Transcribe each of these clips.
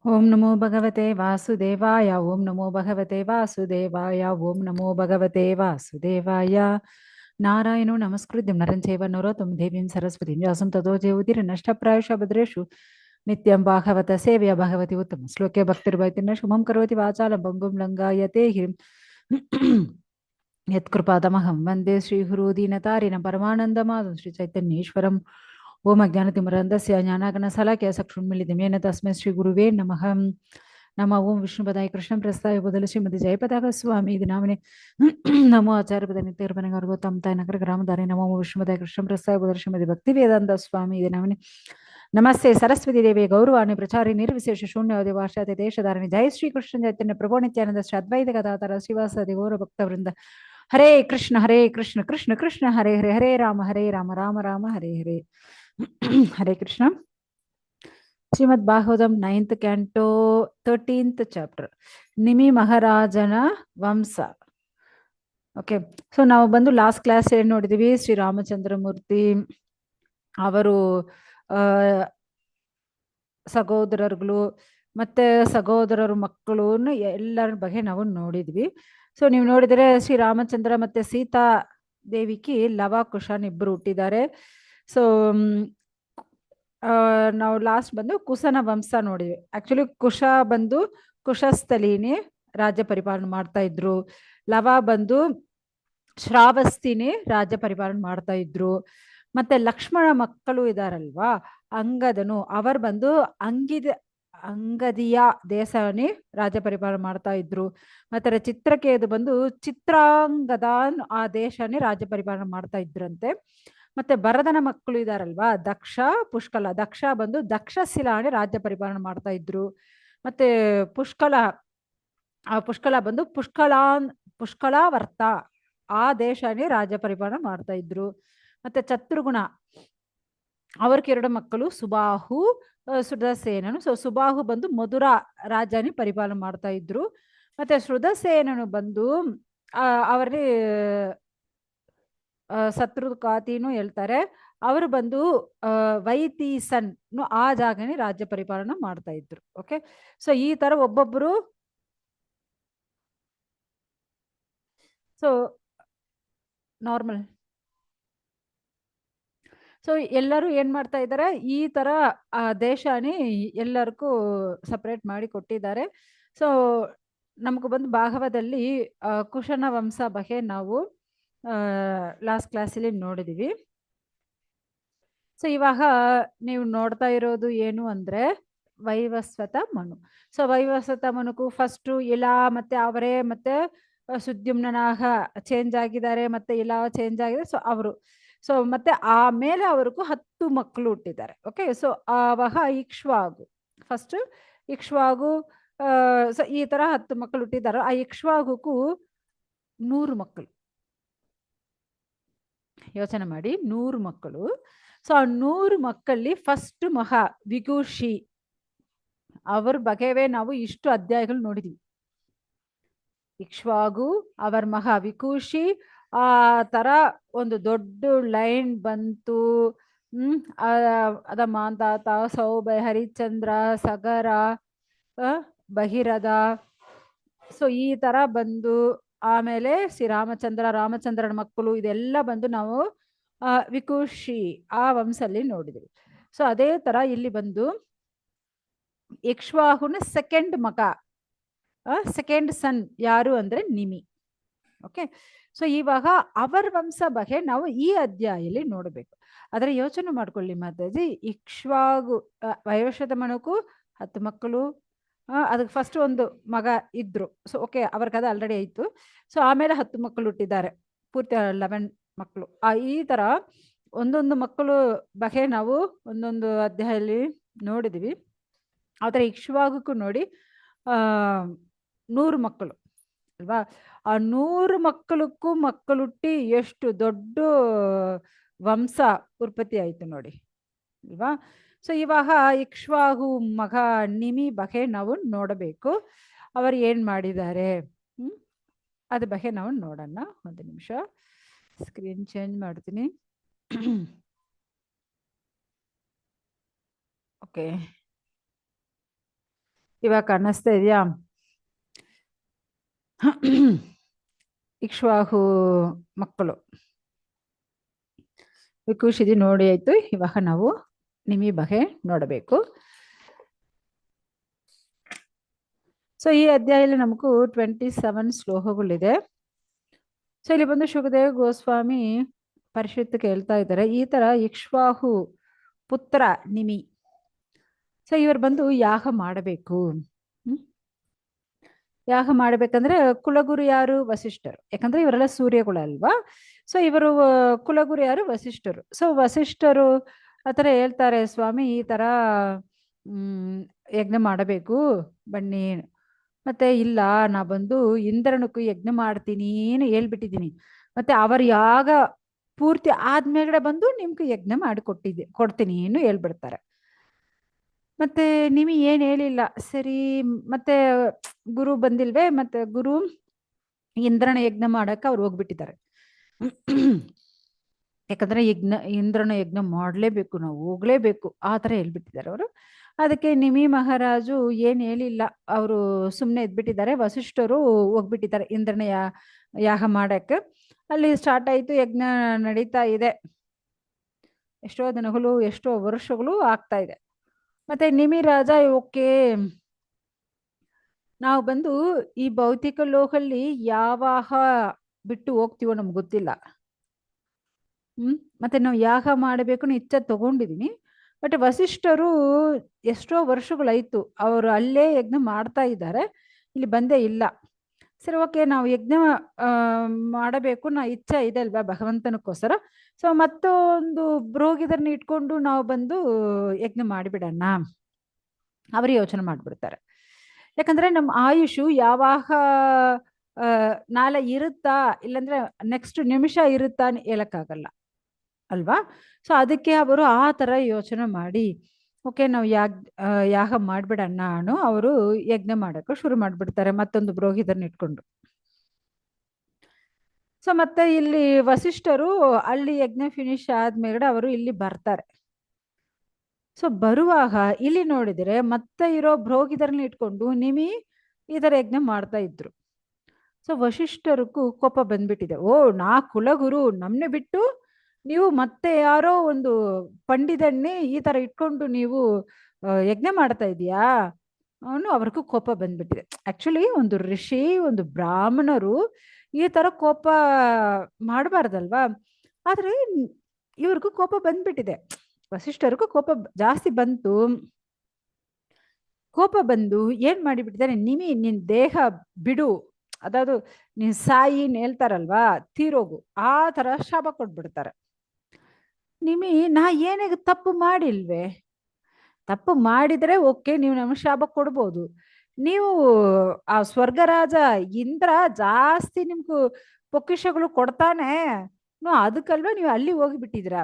ಓಂ ನಮೋ ಭಗವತೆ ವಾಸುದೇವಾಯ ಓಂ ನಮೋ ಭಗವತೆ ವಾಸುದೇವಾಯ ಓಂ ನಮೋ ಭಗವತೆ ವಾಸುದೇವಾಯ ನಾರಾಯಣೋ ನಮಸ್ಕೃತ್ಯಂ ನರಂ ಚೈವ ನರೋತ್ತಮಂ ದೇವೀಂ ಸರಸ್ವತೀಂ ವ್ಯಾಸಂ ತತೋ ಜಯವುತಿರ್ ನಷ್ಟಪ್ರಾಯಶ ಭದ್ರೇಷು ನಿತ್ಯಂ ಭಾಗವತ ಸೇವೆಯ ಭಗವತಿ ಉತ್ತಮ ಶ್ಲೋಕೆ ಭಕ್ತಿರ್ಭಯತಿನ ಶುಭಂ ಕರೋತಿ ವಾಚಾಲಂ ಭಂಗುಂ ಲಂಘಾಯತೆ ಹಿರಿಂ ಯತ್ಕೃಪಾದಮಹಂ ವಂದೇ ಶ್ರೀಗುರು ದೀನತಾರಿಣಂ ಪರಮಾನಂದಮಾಧವಂ ಶ್ರೀ ಚೈತನ್ಯೇಶ್ವರಂ ಓಂ ಅಜ್ಞಾನತಿಮಿರಂಧಸ್ಯ ಜ್ಞಾನಾಗಣಸಲಾಕ್ಯ ಚಕ್ಷುನ್ಮಿಲಿತಂ ಯೇನ ತಸ್ಮೈ ಶ್ರೀ ಗುರುವೇ ನಮಃ ನಮ ಓಂ ವಿಷ್ಣುಪದಾಯ ಕೃಷ್ಣಂ ಪ್ರಸ್ತಾಯ ಬದಲು ಶ್ರೀಮತಿ ಜಯಪತಾಕ ಸ್ವಾಮಿ ಇದು ನಾಮನೆ ನಮೋ ಆಚಾರ್ಯಪದ ನಿತ್ಯರ್ಪನೆಗರ್ಗೋತ್ತಮ ತಾಯ ನಗರ ಗ್ರಾಮಧಾರೆ ನಮೋ ವಿಷ್ಣುಪದಾಯ ಕೃಷ್ಣಂ ಪ್ರಸ್ತಾಯ ಬದಲು ಶ್ರೀಮತಿ ಭಕ್ತಿ ವೇದಾಂತ ಸ್ವಾಮಿ ಇದು ನಾಮನೆ ನಮಸ್ತೆ ಸರಸ್ವತಿ ದೇವಿ ಗೌರವಾಣಿ ಪ್ರಚಾರಿ ನಿರ್ವಿಶೇಷ ಶೂನ್ಯವಾದಿ ಭಾಷಾತೆ ದೇಶಧಾರಣಿ ಜಯ ಶ್ರೀ ಕೃಷ್ಣ ಚೈತನ್ಯ ಪ್ರಭು ನಿತ್ಯಾನಂದ ಶ್ರೀ ಅದ್ವೈತ ಕಥಾತರ ಶ್ರೀವಾಸದಿ ಗೌರ ಭಕ್ತವೃಂದ ಹರೇ ಕೃಷ್ಣ ಕೃಷ್ಣ ಕೃಷ್ಣ ಹರೇ ಹರೇ ಹರೇ ರಾಮ ರಾಮ ರಾಮ ಹರೇ ಹರೇ ಹರೇ ಕೃಷ್ಣ ಶ್ರೀಮದ್ Bhagavatam 9th canto 13th chapter ನಿಮಿ ಮಹಾರಾಜನ ವಂಶ. ಓಕೆ, ಸೊ ನಾವು ಬಂದು ಲಾಸ್ಟ್ ಕ್ಲಾಸ್ ಏನ್ ನೋಡಿದೀವಿ, ಶ್ರೀರಾಮಚಂದ್ರ ಮೂರ್ತಿ ಅವರು ಸಹೋದರರುಗಳು ಮತ್ತೆ ಸಹೋದರರು ಮಕ್ಕಳು ಎಲ್ಲರ ಬಗ್ಗೆ ನಾವು ನೋಡಿದ್ವಿ. ಸೊ ನೀವು ನೋಡಿದರೆ ಶ್ರೀರಾಮಚಂದ್ರ ಮತ್ತೆ ಸೀತಾ ದೇವಿಗೆ ಲವ ಕುಶನ್ ಇಬ್ಬರು ಹುಟ್ಟಿದ್ದಾರೆ. ಸೊ ನಾವು ಲಾಸ್ಟ್ ಬಂದು ಕುಶನ ವಂಶ ನೋಡಿದ್ವಿ. ಆಕ್ಚುಲಿ ಕುಶ ಬಂದು ಕುಶಸ್ಥಲಿನೇ ರಾಜ್ಯ ಪರಿಪಾಲನೆ ಮಾಡ್ತಾ ಇದ್ರು. ಲವ ಬಂದು ಶ್ರಾವಸ್ತಿನೇ ರಾಜ್ಯ ಪರಿಪಾಲನೆ ಮಾಡ್ತಾ ಇದ್ರು. ಮತ್ತೆ ಲಕ್ಷ್ಮಣ ಮಕ್ಕಳು ಇದಾರಲ್ವಾ, ಅಂಗದನು ಅವರು ಬಂದು ಅಂಗದಿಯ ದೇಶನೇ ರಾಜ್ಯ ಪರಿಪಾಲನೆ ಮಾಡ್ತಾ ಇದ್ರು. ಮತ್ತೆ ಚಿತ್ರಕೇತು ಬಂದು ಚಿತ್ರಾಂಗದ ಆ ದೇಶನೇ ರಾಜ್ಯ ಪರಿಪಾಲನೆ ಮಾಡ್ತಾ ಇದ್ರಂತೆ. ಮತ್ತೆ ಭರತನ ಮಕ್ಕಳು ಇದಾರಲ್ವಾ, ದಕ್ಷ ಪುಷ್ಕಲ, ದಕ್ಷ ಬಂದು ದಕ್ಷಶಿಲಾನೇ ರಾಜ್ಯ ಪರಿಪಾಲನೆ ಮಾಡ್ತಾ ಇದ್ರು. ಮತ್ತೆ ಪುಷ್ಕಲ ಬಂದು ಪುಷ್ಕಲಾವರ್ತ ಆ ದೇಶನೇ ರಾಜ್ಯ ಪರಿಪಾಲನೆ ಮಾಡ್ತಾ ಇದ್ರು. ಮತ್ತೆ ಚತುರ್ಗುಣ ಅವ್ರಿಗೆ 2 ಮಕ್ಕಳು, ಸುಬಾಹು ಸುದಸೇನನು. ಸೊ ಸುಬಾಹು ಬಂದು ಮಧುರ ರಾಜ್ಯನೇ ಪರಿಪಾಲನೆ ಮಾಡ್ತಾ ಇದ್ರು. ಮತ್ತೆ ಸುದಸೇನನು ಬಂದು ಅವರಲ್ಲಿ ಶತ್ರುಘಾತಿನೂ ಹೇಳ್ತಾರೆ. ಅವರು ಬಂದು ವೈತೀಸನ್ ಆ ಜಾಗನೇ ರಾಜ್ಯ ಪರಿಪಾಲನೆ ಮಾಡ್ತಾ ಇದ್ರು. ಓಕೆ, ಸೊ ಈ ತರ ಒಬ್ಬೊಬ್ರು ಸೊ ನಾರ್ಮಲ್. ಸೊ ಎಲ್ಲರೂ ಏನ್ ಮಾಡ್ತಾ ಇದ್ದಾರೆ, ಈ ತರ ಆ ದೇಶನೇ ಎಲ್ಲರಿಗೂ ಸಪರೇಟ್ ಮಾಡಿ ಕೊಟ್ಟಿದ್ದಾರೆ. ಸೊ ನಮಗೂ ಬಂದು ಭಾಗವತದಲ್ಲಿ ಕುಶನ ವಂಶ ಬಗ್ಗೆ ನಾವು ಲಾಸ್ಟ್ ಕ್ಲಾಸಲ್ಲಿ ನೋಡಿದೀವಿ. ಸೊ ಇವಾಗ ನೀವು ನೋಡ್ತಾ ಇರೋದು ಏನು ಅಂದ್ರೆ ವೈವಸ್ವತ ಮನು. ಸೊ ವೈವಸ್ವತ ಮನುಕು ಫಸ್ಟ್ ಇಲಾ ಮತ್ತೆ ಅವರೇ ಮತ್ತೆ ಸುದ್ಯುಮ್ನಾಗ ಚೇಂಜ್ ಆಗಿದ್ದಾರೆ, ಮತ್ತೆ ಇಲಾ ಚೇಂಜ್ ಆಗಿದೆ. ಸೊ ಅವರು ಸೊ ಮತ್ತೆ ಆಮೇಲೆ ಅವ್ರಿಗೂ 10 ಮಕ್ಕಳು ಹುಟ್ಟಿದ್ದಾರೆ. ಓಕೆ, ಸೊ ಆವಾಗ ಇಕ್ಷ್ವಾಗು ಫಸ್ಟ್ ಇಕ್ಷ್ವಾಗು ಸೊ ಈ ತರ 10 ಮಕ್ಕಳು ಹುಟ್ಟಿದ್ದಾರೆ. ಆ ಇಕ್ಷ್ವಾಗುಗೂ 100 ಮಕ್ಕಳು. ಯೋಚನೆ ಮಾಡಿ, 100 ಮಕ್ಕಳು. ಸೊ ಆ 100 ಮಕ್ಕಳಲ್ಲಿ ಫಸ್ಟ್ ಮಹಾ ವಿಭೂಷಿ ಅವ್ರ ಬಗ್ಗೆವೇ ನಾವು ಇಷ್ಟು ಅಧ್ಯಾಯಗಳು ನೋಡಿದ್ವಿ. ಇಕ್ಷ್ವಾಗು ಅವರ ಮಹಾ ವಿಭೂಷಿ ಆ ತರ ಒಂದು ದೊಡ್ಡ ಲೈನ್ ಬಂತು. ಅದ ಮಾಂತಾತ, ಸೌಭ, ಹರಿಶ್ಚಂದ್ರ, ಸಗರ, ಭಗೀರಥ. ಸೊ ಈ ತರ ಬಂದು ಆಮೇಲೆ ರಾಮಚಂದ್ರನ ಮಕ್ಕಳು ಇದೆಲ್ಲ ಬಂದು ನಾವು ವಿಭೂಷಿ ಆ ವಂಶಲ್ಲಿ ನೋಡಿದ್ವಿ. ಸೊ ಅದೇ ತರ ಇಲ್ಲಿ ಬಂದು ಇಕ್ಷ್ವಾಹುನ ಸೆಕೆಂಡ್ ಮಗ, ಸೆಕೆಂಡ್ ಸನ್ ಯಾರು ಅಂದ್ರೆ ನಿಮಿ. ಓಕೆ, ಸೊ ಇವಾಗ ಅವರ ವಂಶ ಬಗ್ಗೆ ನಾವು ಈ ಅಧ್ಯಾಯಲ್ಲಿ ನೋಡಬೇಕು. ಆದ್ರೆ ಯೋಚನೆ ಮಾಡ್ಕೊಳ್ಳಿ ಮಾತಾಜಿ, ಇಕ್ಷ್ವಾಗು ವೈವಸ್ವತ ಮನುಕು 10 ಮಕ್ಕಳು, ಅದಕ್ಕೆ ಫಸ್ಟ್ ಒಂದು ಮಗ ಇದ್ರು. ಸೊ ಓಕೆ, ಅವ್ರ ಕದ ಆಲ್ರೆಡಿ ಆಯ್ತು. ಸೊ ಆಮೇಲೆ 10 ಮಕ್ಕಳು ಹುಟ್ಟಿದ್ದಾರೆ, ಪೂರ್ತಿ 11 ಮಕ್ಕಳು. ಈ ತರ ಒಂದೊಂದು ಮಕ್ಕಳು ಬಗ್ಗೆ ನಾವು ಒಂದೊಂದು ಅಧ್ಯಾಯದಲ್ಲಿ ನೋಡಿದ್ವಿ. ಆದ್ರೆ ಇಕ್ಷ್ವಾಗಕ್ಕೂ ನೋಡಿ 100 ಮಕ್ಕಳು ಅಲ್ವಾ. ಆ 100 ಮಕ್ಕಳಕ್ಕೂ ಮಕ್ಕಳು ಹುಟ್ಟಿ ಎಷ್ಟು ದೊಡ್ಡ ವಂಶ ಉತ್ಪತ್ತಿ ಆಯ್ತು ನೋಡಿ ಅಲ್ವಾ. ಸೊ ಇವಾಗ ಇಕ್ಷ್ವಾಗು ಮಗ ನಿಮಿ ಬಗ್ಗೆ ನಾವು ನೋಡಬೇಕು. ಅವರು ಏನ್ ಮಾಡಿದ್ದಾರೆ ಅದ್ರ ಬಗ್ಗೆ ನಾವು ನೋಡೋಣ. ಒಂದು ನಿಮಿಷ ಸ್ಕ್ರೀನ್ ಚೇಂಜ್ ಮಾಡ್ತೀನಿ. ಓಕೆ, ಇವಾಗ ಕಾಣಿಸ್ತಾ ಇದೆಯಾ? ಇಕ್ಷ್ವಾಹು ಮಕ್ಕಳು ವಿಕುಷಿದಿ ನೋಡಿ ಆಯ್ತು. ಇವಾಗ ನಾವು ನಿಮಿ ಬಗೆ ನೋಡಬೇಕು. ಸೊ ಈ ಅಧ್ಯಾಯದಲ್ಲಿ ನಮಗೂ 27 ಶ್ಲೋಕಗಳಿದೆ. ಸೊ ಇಲ್ಲಿ ಬಂದು ಶುಕದೇವ ಗೋಸ್ವಾಮಿ ಪರಿಷತ್ ಕೇಳ್ತಾ ಇದ್ದಾರೆ, ಈ ತರ ಇಕ್ಷ್ವಾಹು ಪುತ್ರ ನಿಮಿ, ಸೊ ಇವರು ಬಂದು ಯಾಗ ಮಾಡಬೇಕು. ಯಾಗ ಮಾಡ್ಬೇಕಂದ್ರೆ ಕುಲಗುರು ಯಾರು? ವಸಿಷ್ಠರು. ಯಾಕಂದ್ರೆ ಇವರೆಲ್ಲ ಸೂರ್ಯಗಳಲ್ವಾ. ಸೊ ಇವರು ಕುಲಗುರು ಯಾರು? ವಸಿಷ್ಠರು. ಸೊ ವಸಿಷ್ಠರು ಆತರ ಹೇಳ್ತಾರೆ, ಸ್ವಾಮಿ ಈ ತರ ಯಜ್ಞ ಮಾಡಬೇಕು ಬನ್ನಿ. ಮತ್ತೆ ಇಲ್ಲ, ನಾ ಬಂದು ಇಂದ್ರನಕ್ಕೂ ಯಜ್ಞ ಮಾಡ್ತೀನಿ ಹೇಳ್ಬಿಟ್ಟಿದ್ದೀನಿ. ಮತ್ತೆ ಅವರ ಯಾಗ ಪೂರ್ತಿ ಆದ್ಮೇಲೆ ಬಂದು ನಿಮ್ಗೆ ಯಜ್ಞ ಮಾಡಿ ಕೊಡ್ತೀನಿ ಹೇಳ್ಬಿಡ್ತಾರೆ. ಮತ್ತೆ ನಿಮಗೆ ಏನ್ ಹೇಳಿಲ್ಲ. ಸರಿ, ಮತ್ತೆ ಗುರು ಬಂದಿಲ್ವೇ? ಮತ್ತೆ ಗುರು ಇಂದ್ರನ ಯಜ್ಞ ಮಾಡಕ್ಕೆ ಅವ್ರು ಹೋಗ್ಬಿಟ್ಟಿದ್ದಾರೆ. ಯಾಕಂದ್ರೆ ಇಂದ್ರನ ಯಜ್ಞ ಮಾಡ್ಲೇಬೇಕು, ನಾವು ಹೋಗ್ಲೇಬೇಕು, ಆ ತರ ಹೇಳ್ಬಿಟ್ಟಿದ್ದಾರೆ ಅವರು. ಅದಕ್ಕೆ ನಿಮಿ ಮಹಾರಾಜು ಏನ್ ಹೇಳಿಲ್ಲ, ಅವರು ಸುಮ್ನೆ ಎದ್ಬಿಟ್ಟಿದ್ದಾರೆ. ವಸಿಷ್ಠರು ಹೋಗ್ಬಿಟ್ಟಿದ್ದಾರೆ ಇಂದ್ರನ ಯಾಗ ಮಾಡಕ್ಕೆ. ಅಲ್ಲಿ ಸ್ಟಾರ್ಟ್ ಆಯ್ತು, ಯಜ್ಞ ನಡೀತಾ ಇದೆ. ಎಷ್ಟೋ ದಿನಗಳು, ಎಷ್ಟೋ ವರ್ಷಗಳು ಆಗ್ತಾ ಇದೆ. ಮತ್ತೆ ನಿಮಿ ರಾಜ, ಓಕೆ ನಾವು ಬಂದು ಈ ಭೌತಿಕ ಲೋಕಲ್ಲಿ ಯಾವಾಗ ಬಿಟ್ಟು ಹೋಗ್ತೀವೋ ನಮ್ಗೆ ಗೊತ್ತಿಲ್ಲ. ಮತ್ತೆ ನಾವು ಯಾಗ ಮಾಡಬೇಕು ಇಚ್ಛೆ ತಗೊಂಡಿದೀನಿ. ಬಟ್ ವಸಿಷ್ಠರು ಎಷ್ಟೋ ವರ್ಷಗಳಾಯ್ತು ಅವರು ಅಲ್ಲೇ ಯಜ್ಞ ಮಾಡ್ತಾ ಇದ್ದಾರೆ, ಇಲ್ಲಿ ಬಂದೇ ಇಲ್ಲ. ಸರಿ, ಓಕೆ ನಾವು ಯಜ್ಞ ಮಾಡಬೇಕು, ನಾ ಇಚ್ಛೆ ಇದೆ ಅಲ್ವಾ ಭಗವಂತನಕ್ಕೋಸ್ಕರ. ಸೊ ಮತ್ತೊಂದು ಬ್ರೋಗಿದರ್ನ ಇಟ್ಕೊಂಡು ನಾವು ಬಂದು ಯಜ್ಞ ಮಾಡಿಬಿಡೋಣ, ಅವರು ಯೋಚನೆ ಮಾಡ್ಬಿಡ್ತಾರೆ. ಯಾಕಂದ್ರೆ ನಮ್ಮ ಆಯುಷು ಯಾವಾಗ ನಾಳೆ ಇರುತ್ತಾ ಇಲ್ಲಾಂದ್ರೆ ನೆಕ್ಸ್ಟ್ ನಿಮಿಷ ಇರುತ್ತಾ ಹೇಳಕ್ಕಾಗಲ್ಲ ಅಲ್ವಾ. ಸೊ ಅದಕ್ಕೆ ಅವರು ಆ ತರ ಯೋಚನೆ ಮಾಡಿ, ಓಕೆ ನಾವು ಯಾಗ ಮಾಡ್ಬಿಡೋಣ ಅನ್ನೋ ಅವರು ಯಜ್ಞ ಮಾಡಕ್ಕೆ ಶುರು ಮಾಡ್ಬಿಡ್ತಾರೆ ಮತ್ತೊಂದು ಬ್ರೋಹಿತರನ್ನ ಇಟ್ಕೊಂಡು. ಸೊ ಮತ್ತೆ ಇಲ್ಲಿ ವಸಿಷ್ಠರು ಅಲ್ಲಿ ಯಜ್ಞ ಫಿನಿಶ್ ಆದ್ಮೇಲೆ ಅವರು ಇಲ್ಲಿ ಬರ್ತಾರೆ. ಸೊ ಬರುವಾಗ ಇಲ್ಲಿ ನೋಡಿದರೆ ಮತ್ತೆ ಇರೋ ಬ್ರೋಗಿದರ್ನ ಇಟ್ಕೊಂಡು ನಿಮಿ ಈ ತರ ಯಜ್ಞ ಮಾಡ್ತಾ ಇದ್ರು. ಸೊ ವಸಿಷ್ಠರಿಗೂ ಕೋಪ ಬಂದ್ಬಿಟ್ಟಿದೆ. ಓ, ನಾ ಕುಲಗುರು, ನಮ್ನೆ ಬಿಟ್ಟು ನೀವು ಮತ್ತೆ ಯಾರೋ ಒಂದು ಪಂಡಿತನ್ನೇ ಈ ತರ ಇಟ್ಕೊಂಡು ನೀವು ಯಜ್ಞ ಮಾಡ್ತಾ ಇದೀಯಾ ಅವನು. ಅವ್ರಿಗೂ ಕೋಪ ಬಂದ್ಬಿಟ್ಟಿದೆ. ಆಕ್ಚುಲಿ ಒಂದು ಋಷಿ, ಒಂದು ಬ್ರಾಹ್ಮಣರು ಈ ತರ ಕೋಪ ಮಾಡಬಾರ್ದಲ್ವಾ. ಆದ್ರೆ ಇವ್ರಿಗೂ ಕೋಪ ಬಂದ್ಬಿಟ್ಟಿದೆ. ವಸಿಷ್ಠರಿಗೂ ಕೋಪ ಜಾಸ್ತಿ ಬಂತು. ಕೋಪ ಬಂದು ಏನ್ ಮಾಡಿಬಿಟ್ಟಿದ್ದಾರೆ, ನಿನ್ ದೇಹ ಬಿಡು, ಅದಾದ್ರು ನೀನ್ ಸಾಯಿ ಹೇಳ್ತಾರಲ್ವಾ, ತೀರೋಗು, ಆ ತರ ಶಾಪ ಕೊಟ್ಬಿಡ್ತಾರೆ. ನಾ ಏನೇ ತಪ್ಪು ಮಾಡಿಲ್ವೇ? ತಪ್ಪು ಮಾಡಿದ್ರೆ ಓಕೆ, ನೀವು ನಮ್ಗೆ ಶಾಪ ಕೊಡ್ಬೋದು. ನೀವು ಆ ಸ್ವರ್ಗರಾಜ ಇಂದ್ರ ಜಾಸ್ತಿ ನಿಮ್ಗೂ ಪೊಕ್ಕಿಷಗಳು ಕೊಡ್ತಾನೆ, ಅದಕ್ಕಲ್ವಾ ನೀವು ಅಲ್ಲಿ ಹೋಗಿಬಿಟ್ಟಿದ್ರ.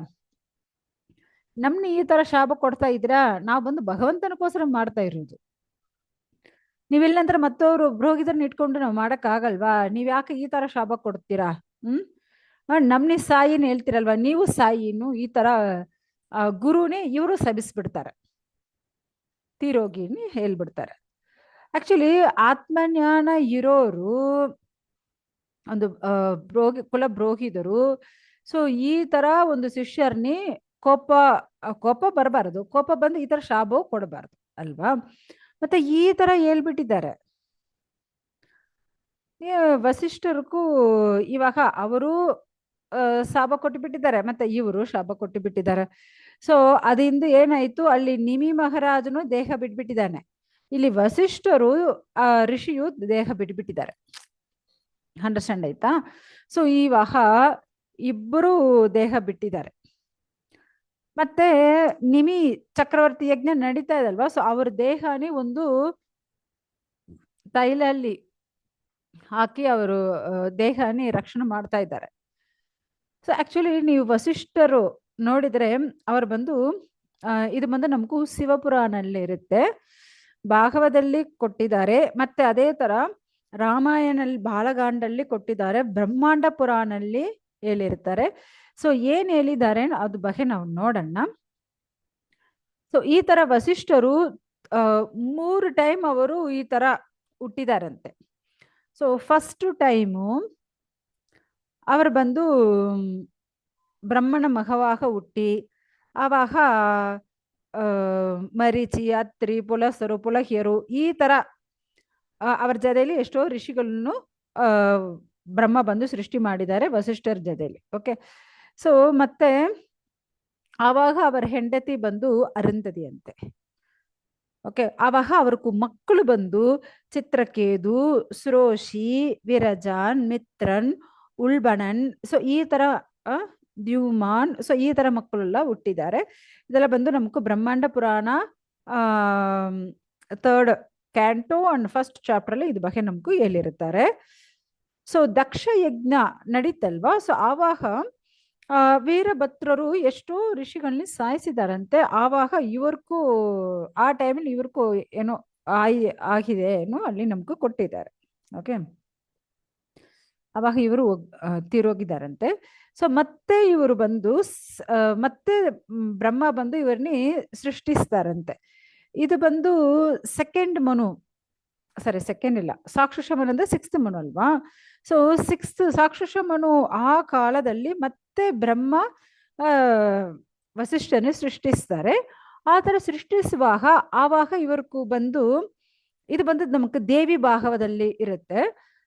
ನಮ್ನ ಈ ತರ ಶಾಪ ಕೊಡ್ತಾ ಇದ್ದೀರಾ, ನಾವು ಬಂದು ಭಗವಂತನಕ್ಕೋಸ್ಕರ ಮಾಡ್ತಾ ಇರೋದು. ನೀವಿಲ್ಲಂದ್ರೆ ಮತ್ತವ್ರು ಬ್ರೋಗಿದರ್ನ ಇಟ್ಕೊಂಡು ನಾವು ಮಾಡಕ್ ಆಗಲ್ವಾ? ನೀವ್ ಯಾಕೆ ಈ ತರ ಶಾಪ ಕೊಡ್ತೀರಾ? ನಮ್ನಿ ಸಾಯಿನ ಹೇಳ್ತಿರಲ್ವಾ, ನೀವು ಸಾಯಿನು ಈ ತರ ಗುರುನೇ ಇವರು ಸಬಿಸ್ಬಿಡ್ತಾರೆ, ತೀರೋಗಿನಿ ಹೇಳ್ಬಿಡ್ತಾರೆ. ಆಕ್ಚುಲಿ ಆತ್ಮಜ್ಞಾನ ಇರೋರು, ಒಂದು ಕುಲ ಬ್ರೋಹಿದರು, ಸೊ ಈ ತರ ಒಂದು ಶಿಷ್ಯರ್ನಿ ಕೋಪ ಬರಬಾರದು, ಕೋಪ ಬಂದು ಈ ತರ ಶಾಪ ಕೊಡಬಾರ್ದು ಅಲ್ವಾ. ಮತ್ತೆ ಈ ತರ ಹೇಳ್ಬಿಟ್ಟಿದ್ದಾರೆ. ವಸಿಷ್ಠರಿಗೂ ಇವಾಗ ಅವರು ಶಾಪ ಕೊಟ್ಟು ಬಿಟ್ಟಿದ್ದಾರೆ, ಮತ್ತೆ ಇವರು ಶಾಪ ಕೊಟ್ಟು ಬಿಟ್ಟಿದ್ದಾರೆ. ಸೊ ಅದರಿಂದ ಏನಾಯ್ತು, ಅಲ್ಲಿ ನಿಮಿ ಮಹಾರಾಜನು ದೇಹ ಬಿಟ್ಬಿಟ್ಟಿದ್ದಾನೆ, ಇಲ್ಲಿ ವಸಿಷ್ಠರು ಋಷಿಯು ದೇಹ ಬಿಟ್ಬಿಟ್ಟಿದ್ದಾರೆ. ಅಂಡರ್ಸ್ಟ್ಯಾಂಡ್ ಆಯ್ತಾ? ಸೊ ಇವಾಗ ಇಬ್ಬರು ದೇಹ ಬಿಟ್ಟಿದ್ದಾರೆ. ಮತ್ತೆ ನಿಮಿ ಚಕ್ರವರ್ತಿ ಯಜ್ಞ ನಡೀತಾ ಇದಲ್ವಾ, ಸೊ ಅವ್ರ ದೇಹನೇ ಒಂದು ತೈಲಲ್ಲಿ ಹಾಕಿ ಅವರು ದೇಹನೇ ರಕ್ಷಣೆ ಮಾಡ್ತಾ ಇದ್ದಾರೆ. ಸೊ ಆಕ್ಚುಲಿ ನೀವು ವಸಿಷ್ಠರು ನೋಡಿದ್ರೆ ಅವರು ಬಂದು ಇದು ಬಂದು ನಮಗೂ ಶಿವಪುರಾಣಲ್ಲಿ ಇರುತ್ತೆ, ಭಾಗವದಲ್ಲಿ ಕೊಟ್ಟಿದ್ದಾರೆ, ಮತ್ತೆ ಅದೇ ತರ ರಾಮಾಯಣಲ್ಲಿ ಬಾಲಕಾಂಡಲ್ಲಿ ಕೊಟ್ಟಿದ್ದಾರೆ, ಬ್ರಹ್ಮಾಂಡ ಪುರಾಣಲ್ಲಿ ಹೇಳಿರ್ತಾರೆ. ಸೊ ಏನ್ ಹೇಳಿದ್ದಾರೆ ಅದ್ರ ಬಗ್ಗೆ ನಾವು ನೋಡೋಣ. ಸೊ ಈ ತರ ವಸಿಷ್ಠರು 3 ಟೈಮ್ ಅವರು ಈ ತರ ಹುಟ್ಟಿದಾರಂತೆ. ಸೊ ಫಸ್ಟ್ ಟೈಮು ಅವರು ಬಂದು ಬ್ರಹ್ಮನ ಮಗವಾಗ ಹುಟ್ಟಿ ಆವಾಗ ಮರೀಚಿ, ಅತ್ರಿ, ಪುಲಸರು, ಪುಲಹಿಯರು ಈ ತರ ಅವರ ಜೊತೆಯಲ್ಲಿ ಎಷ್ಟೋ ಋಷಿಗಳನ್ನು ಬ್ರಹ್ಮ ಬಂದು ಸೃಷ್ಟಿ ಮಾಡಿದ್ದಾರೆ ವಸಿಷ್ಠರ ಜೊತೆಯಲ್ಲಿ. ಓಕೆ, ಸೊ ಮತ್ತೆ ಆವಾಗ ಅವರ ಹೆಂಡತಿ ಬಂದು ಅರುಂಧತಿ ಅಂತೆ. ಓಕೆ, ಆವಾಗ ಅವ್ರಿಗೂ ಮಕ್ಕಳು ಬಂದು ಚಿತ್ರಕೇದು, ಸುರೋಷಿ, ವಿರಜಾನ್, ಮಿತ್ರನ್, ಉಳ್ಬಣನ್, ಸೊ ಈ ತರ ದ್ಯುಮಾನ್, ಸೊ ಈ ತರ ಮಕ್ಕಳೆಲ್ಲ ಹುಟ್ಟಿದ್ದಾರೆ. ಇದೆಲ್ಲ ಬಂದು ನಮಗೂ ಬ್ರಹ್ಮಾಂಡ ಪುರಾಣ 3rd ಕ್ಯಾಂಟೋ ಅಂಡ್ ಫಸ್ಟ್ ಚಾಪ್ಟರ್ ಅಲ್ಲಿ ಇದ್ರ ಬಗ್ಗೆ ನಮಗೂ ಹೇಳಿರುತ್ತಾರೆ. ಸೊ ದಕ್ಷ ಯಜ್ಞ ನಡೀತಲ್ವಾ, ಸೊ ಆವಾಗ ವೀರಭದ್ರರು ಎಷ್ಟೋ ಋಷಿಗಳನ್ನ ಸಾಯಿಸಿದಾರಂತೆ. ಆವಾಗ ಇವ್ರಿಗೂ ಆ ಟೈಮಲ್ಲಿ ಇವ್ರಿಗೂ ಏನೋ ಆಗಿದೆ ಏನೋ ಅಲ್ಲಿ ನಮಗೂ ಕೊಟ್ಟಿದ್ದಾರೆ. ಓಕೆ, ಅವಾಗ ಇವರು ತೀರೋಗಿದ್ದಾರಂತೆ. ಸೊ ಮತ್ತೆ ಇವರು ಬಂದು ಮತ್ತೆ ಬ್ರಹ್ಮ ಬಂದು ಇವರನ್ನ ಸೃಷ್ಟಿಸ್ತಾರಂತೆ. ಇದು ಬಂದು ಸೆಕೆಂಡ್ ಮನು, ಸೆಕೆಂಡ್ ಇಲ್ಲ, ಸಾಕ್ಷುಷ ಮನು ಅಂದ್ರೆ 6th ಮನು ಅಲ್ವಾ. ಸೊ 6th ಸಾಕ್ಷುಷ ಮನು ಆ ಕಾಲದಲ್ಲಿ ಮತ್ತೆ ಬ್ರಹ್ಮ ವಸಿಷ್ಠನ ಸೃಷ್ಟಿಸ್ತಾರೆ. ಆ ತರ ಸೃಷ್ಟಿಸುವಾಗ ಆವಾಗ ಇವ್ರಿಗೂ ಬಂದು ಇದು ಬಂದು ನಮಗೆ ದೇವಿ ಭಾಗವದಲ್ಲಿ ಇರುತ್ತೆ.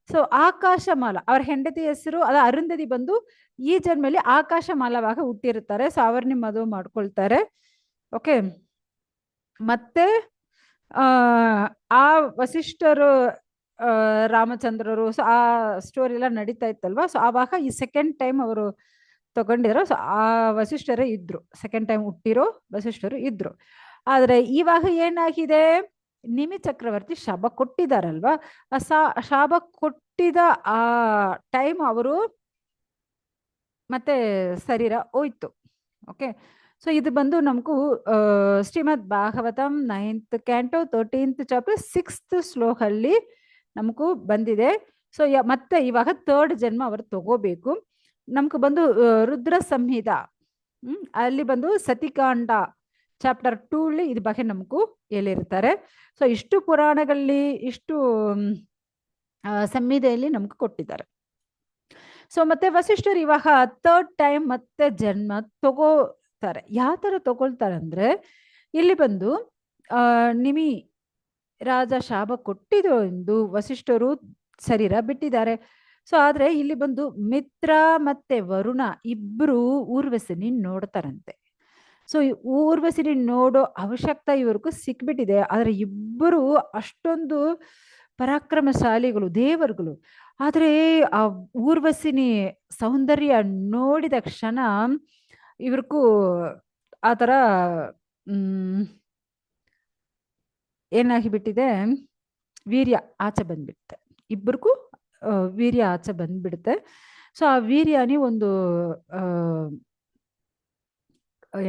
ಸೊ ಆಕಾಶಮಾಲ ಅವ್ರ ಹೆಂಡತಿ ಹೆಸರು ಅದ ಅರುಂಧತಿ ಬಂದು ಈ ಜನ್ಮಲ್ಲಿ ಆಕಾಶಮಾಲವಾಗ ಹುಟ್ಟಿರುತ್ತಾರೆ. ಸೊ ಅವ್ರನ್ನ ಮದುವೆ ಮಾಡ್ಕೊಳ್ತಾರೆ. ಓಕೆ, ಮತ್ತೆ ಆ ವಸಿಷ್ಠರು ರಾಮಚಂದ್ರರು, ಸೊ ಆ ಸ್ಟೋರಿ ಎಲ್ಲ ನಡೀತಾ ಇತ್ತಲ್ವಾ. ಸೊ ಆವಾಗ ಈ ಸೆಕೆಂಡ್ ಟೈಮ್ ಅವರು ತಗೊಂಡಿದ್ರು. ಸೊ ಆ ವಸಿಷ್ಠರೇ ಇದ್ರು, ಸೆಕೆಂಡ್ ಟೈಮ್ ಹುಟ್ಟಿರೋ ವಸಿಷ್ಠರು ಇದ್ರು. ಆದ್ರೆ ಇವಾಗ ಏನಾಗಿದೆ, ನಿಮಿ ಚಕ್ರವರ್ತಿ ಶಾಪ ಕೊಟ್ಟಿದಾರಲ್ವಾ, ಆ ಶಾಪ ಕೊಟ್ಟಿದ ಆ ಟೈಮ್ ಅವರು ಮತ್ತೆ ಶರೀರ ಹೋಯ್ತು. ಓಕೆ, ಸೊ ಇದು ಬಂದು ನಮಗೂ ಶ್ರೀಮದ್ Bhagavatam 9th ಕ್ಯಾಂಟೋ 13th chapter 6th ಶ್ಲೋಕಲ್ಲಿ ನಮಗೂ ಬಂದಿದೆ. ಸೊ ಮತ್ತೆ ಇವಾಗ 3rd ಜನ್ಮ ಅವರು ತಗೋಬೇಕು. ನಮ್ಗೆ ಬಂದು ರುದ್ರ ಸಂಹಿತ ಅಲ್ಲಿ ಬಂದು ಸತಿಕಾಂಡ ಚಾಪ್ಟರ್ 2 ಅಲ್ಲಿ ಇದ್ರ ಬಗ್ಗೆ ನಮಗೂ ಹೇಳಿರ್ತಾರೆ. ಸೊ ಇಷ್ಟು ಪುರಾಣಗಳಲ್ಲಿ ಇಷ್ಟು ಸಂಹಿತೆಯಲ್ಲಿ ನಮ್ಗೆ ಕೊಟ್ಟಿದ್ದಾರೆ. ಸೊ ಮತ್ತೆ ವಸಿಷ್ಠರು ಇವಾಗ 3rd ಟೈಮ್ ಮತ್ತೆ ಜನ್ಮ ತಗೋತಾರೆ. ಯಾವ ತರ ತಗೊಳ್ತಾರೆ ಅಂದ್ರೆ, ಇಲ್ಲಿ ಬಂದು ನಿಮಿ ರಾಜ ಶಾಪ ಕೊಟ್ಟಿದ್ದು ಎಂದು ವಸಿಷ್ಠರು ಶರೀರ ಬಿಟ್ಟಿದ್ದಾರೆ. ಸೊ ಆದ್ರೆ ಇಲ್ಲಿ ಬಂದು ಮಿತ್ರ ಮತ್ತೆ ವರುಣ ಇಬ್ರು ಊರ್ವಶಿನಿ ನೋಡ್ತಾರಂತೆ. ಸೊ ಊರ್ವಶಿನಿ ನೋಡೋ ಅವಶ್ಯಕತೆ ಇವ್ರಿಗೂ ಸಿಕ್ಬಿಟ್ಟಿದೆ. ಆದ್ರೆ ಇಬ್ಬರು ಅಷ್ಟೊಂದು ಪರಾಕ್ರಮಶಾಲಿಗಳು, ದೇವರುಗಳು. ಆದ್ರೆ ಆ ಊರ್ವಶಿನಿ ಸೌಂದರ್ಯ ನೋಡಿದ ಕ್ಷಣ ಇವ್ರಿಗೂ ಆ ತರ ಏನಾಗಿಬಿಟ್ಟಿದೆ, ವೀರ್ಯ ಆಚೆ ಬಂದ್ಬಿಡುತ್ತೆ. ಇಬ್ಬರಿಗೂ ವೀರ್ಯ ಆಚೆ ಬಂದ್ಬಿಡುತ್ತೆ. ಸೊ ಆ ವೀರ್ಯನಿ ಒಂದು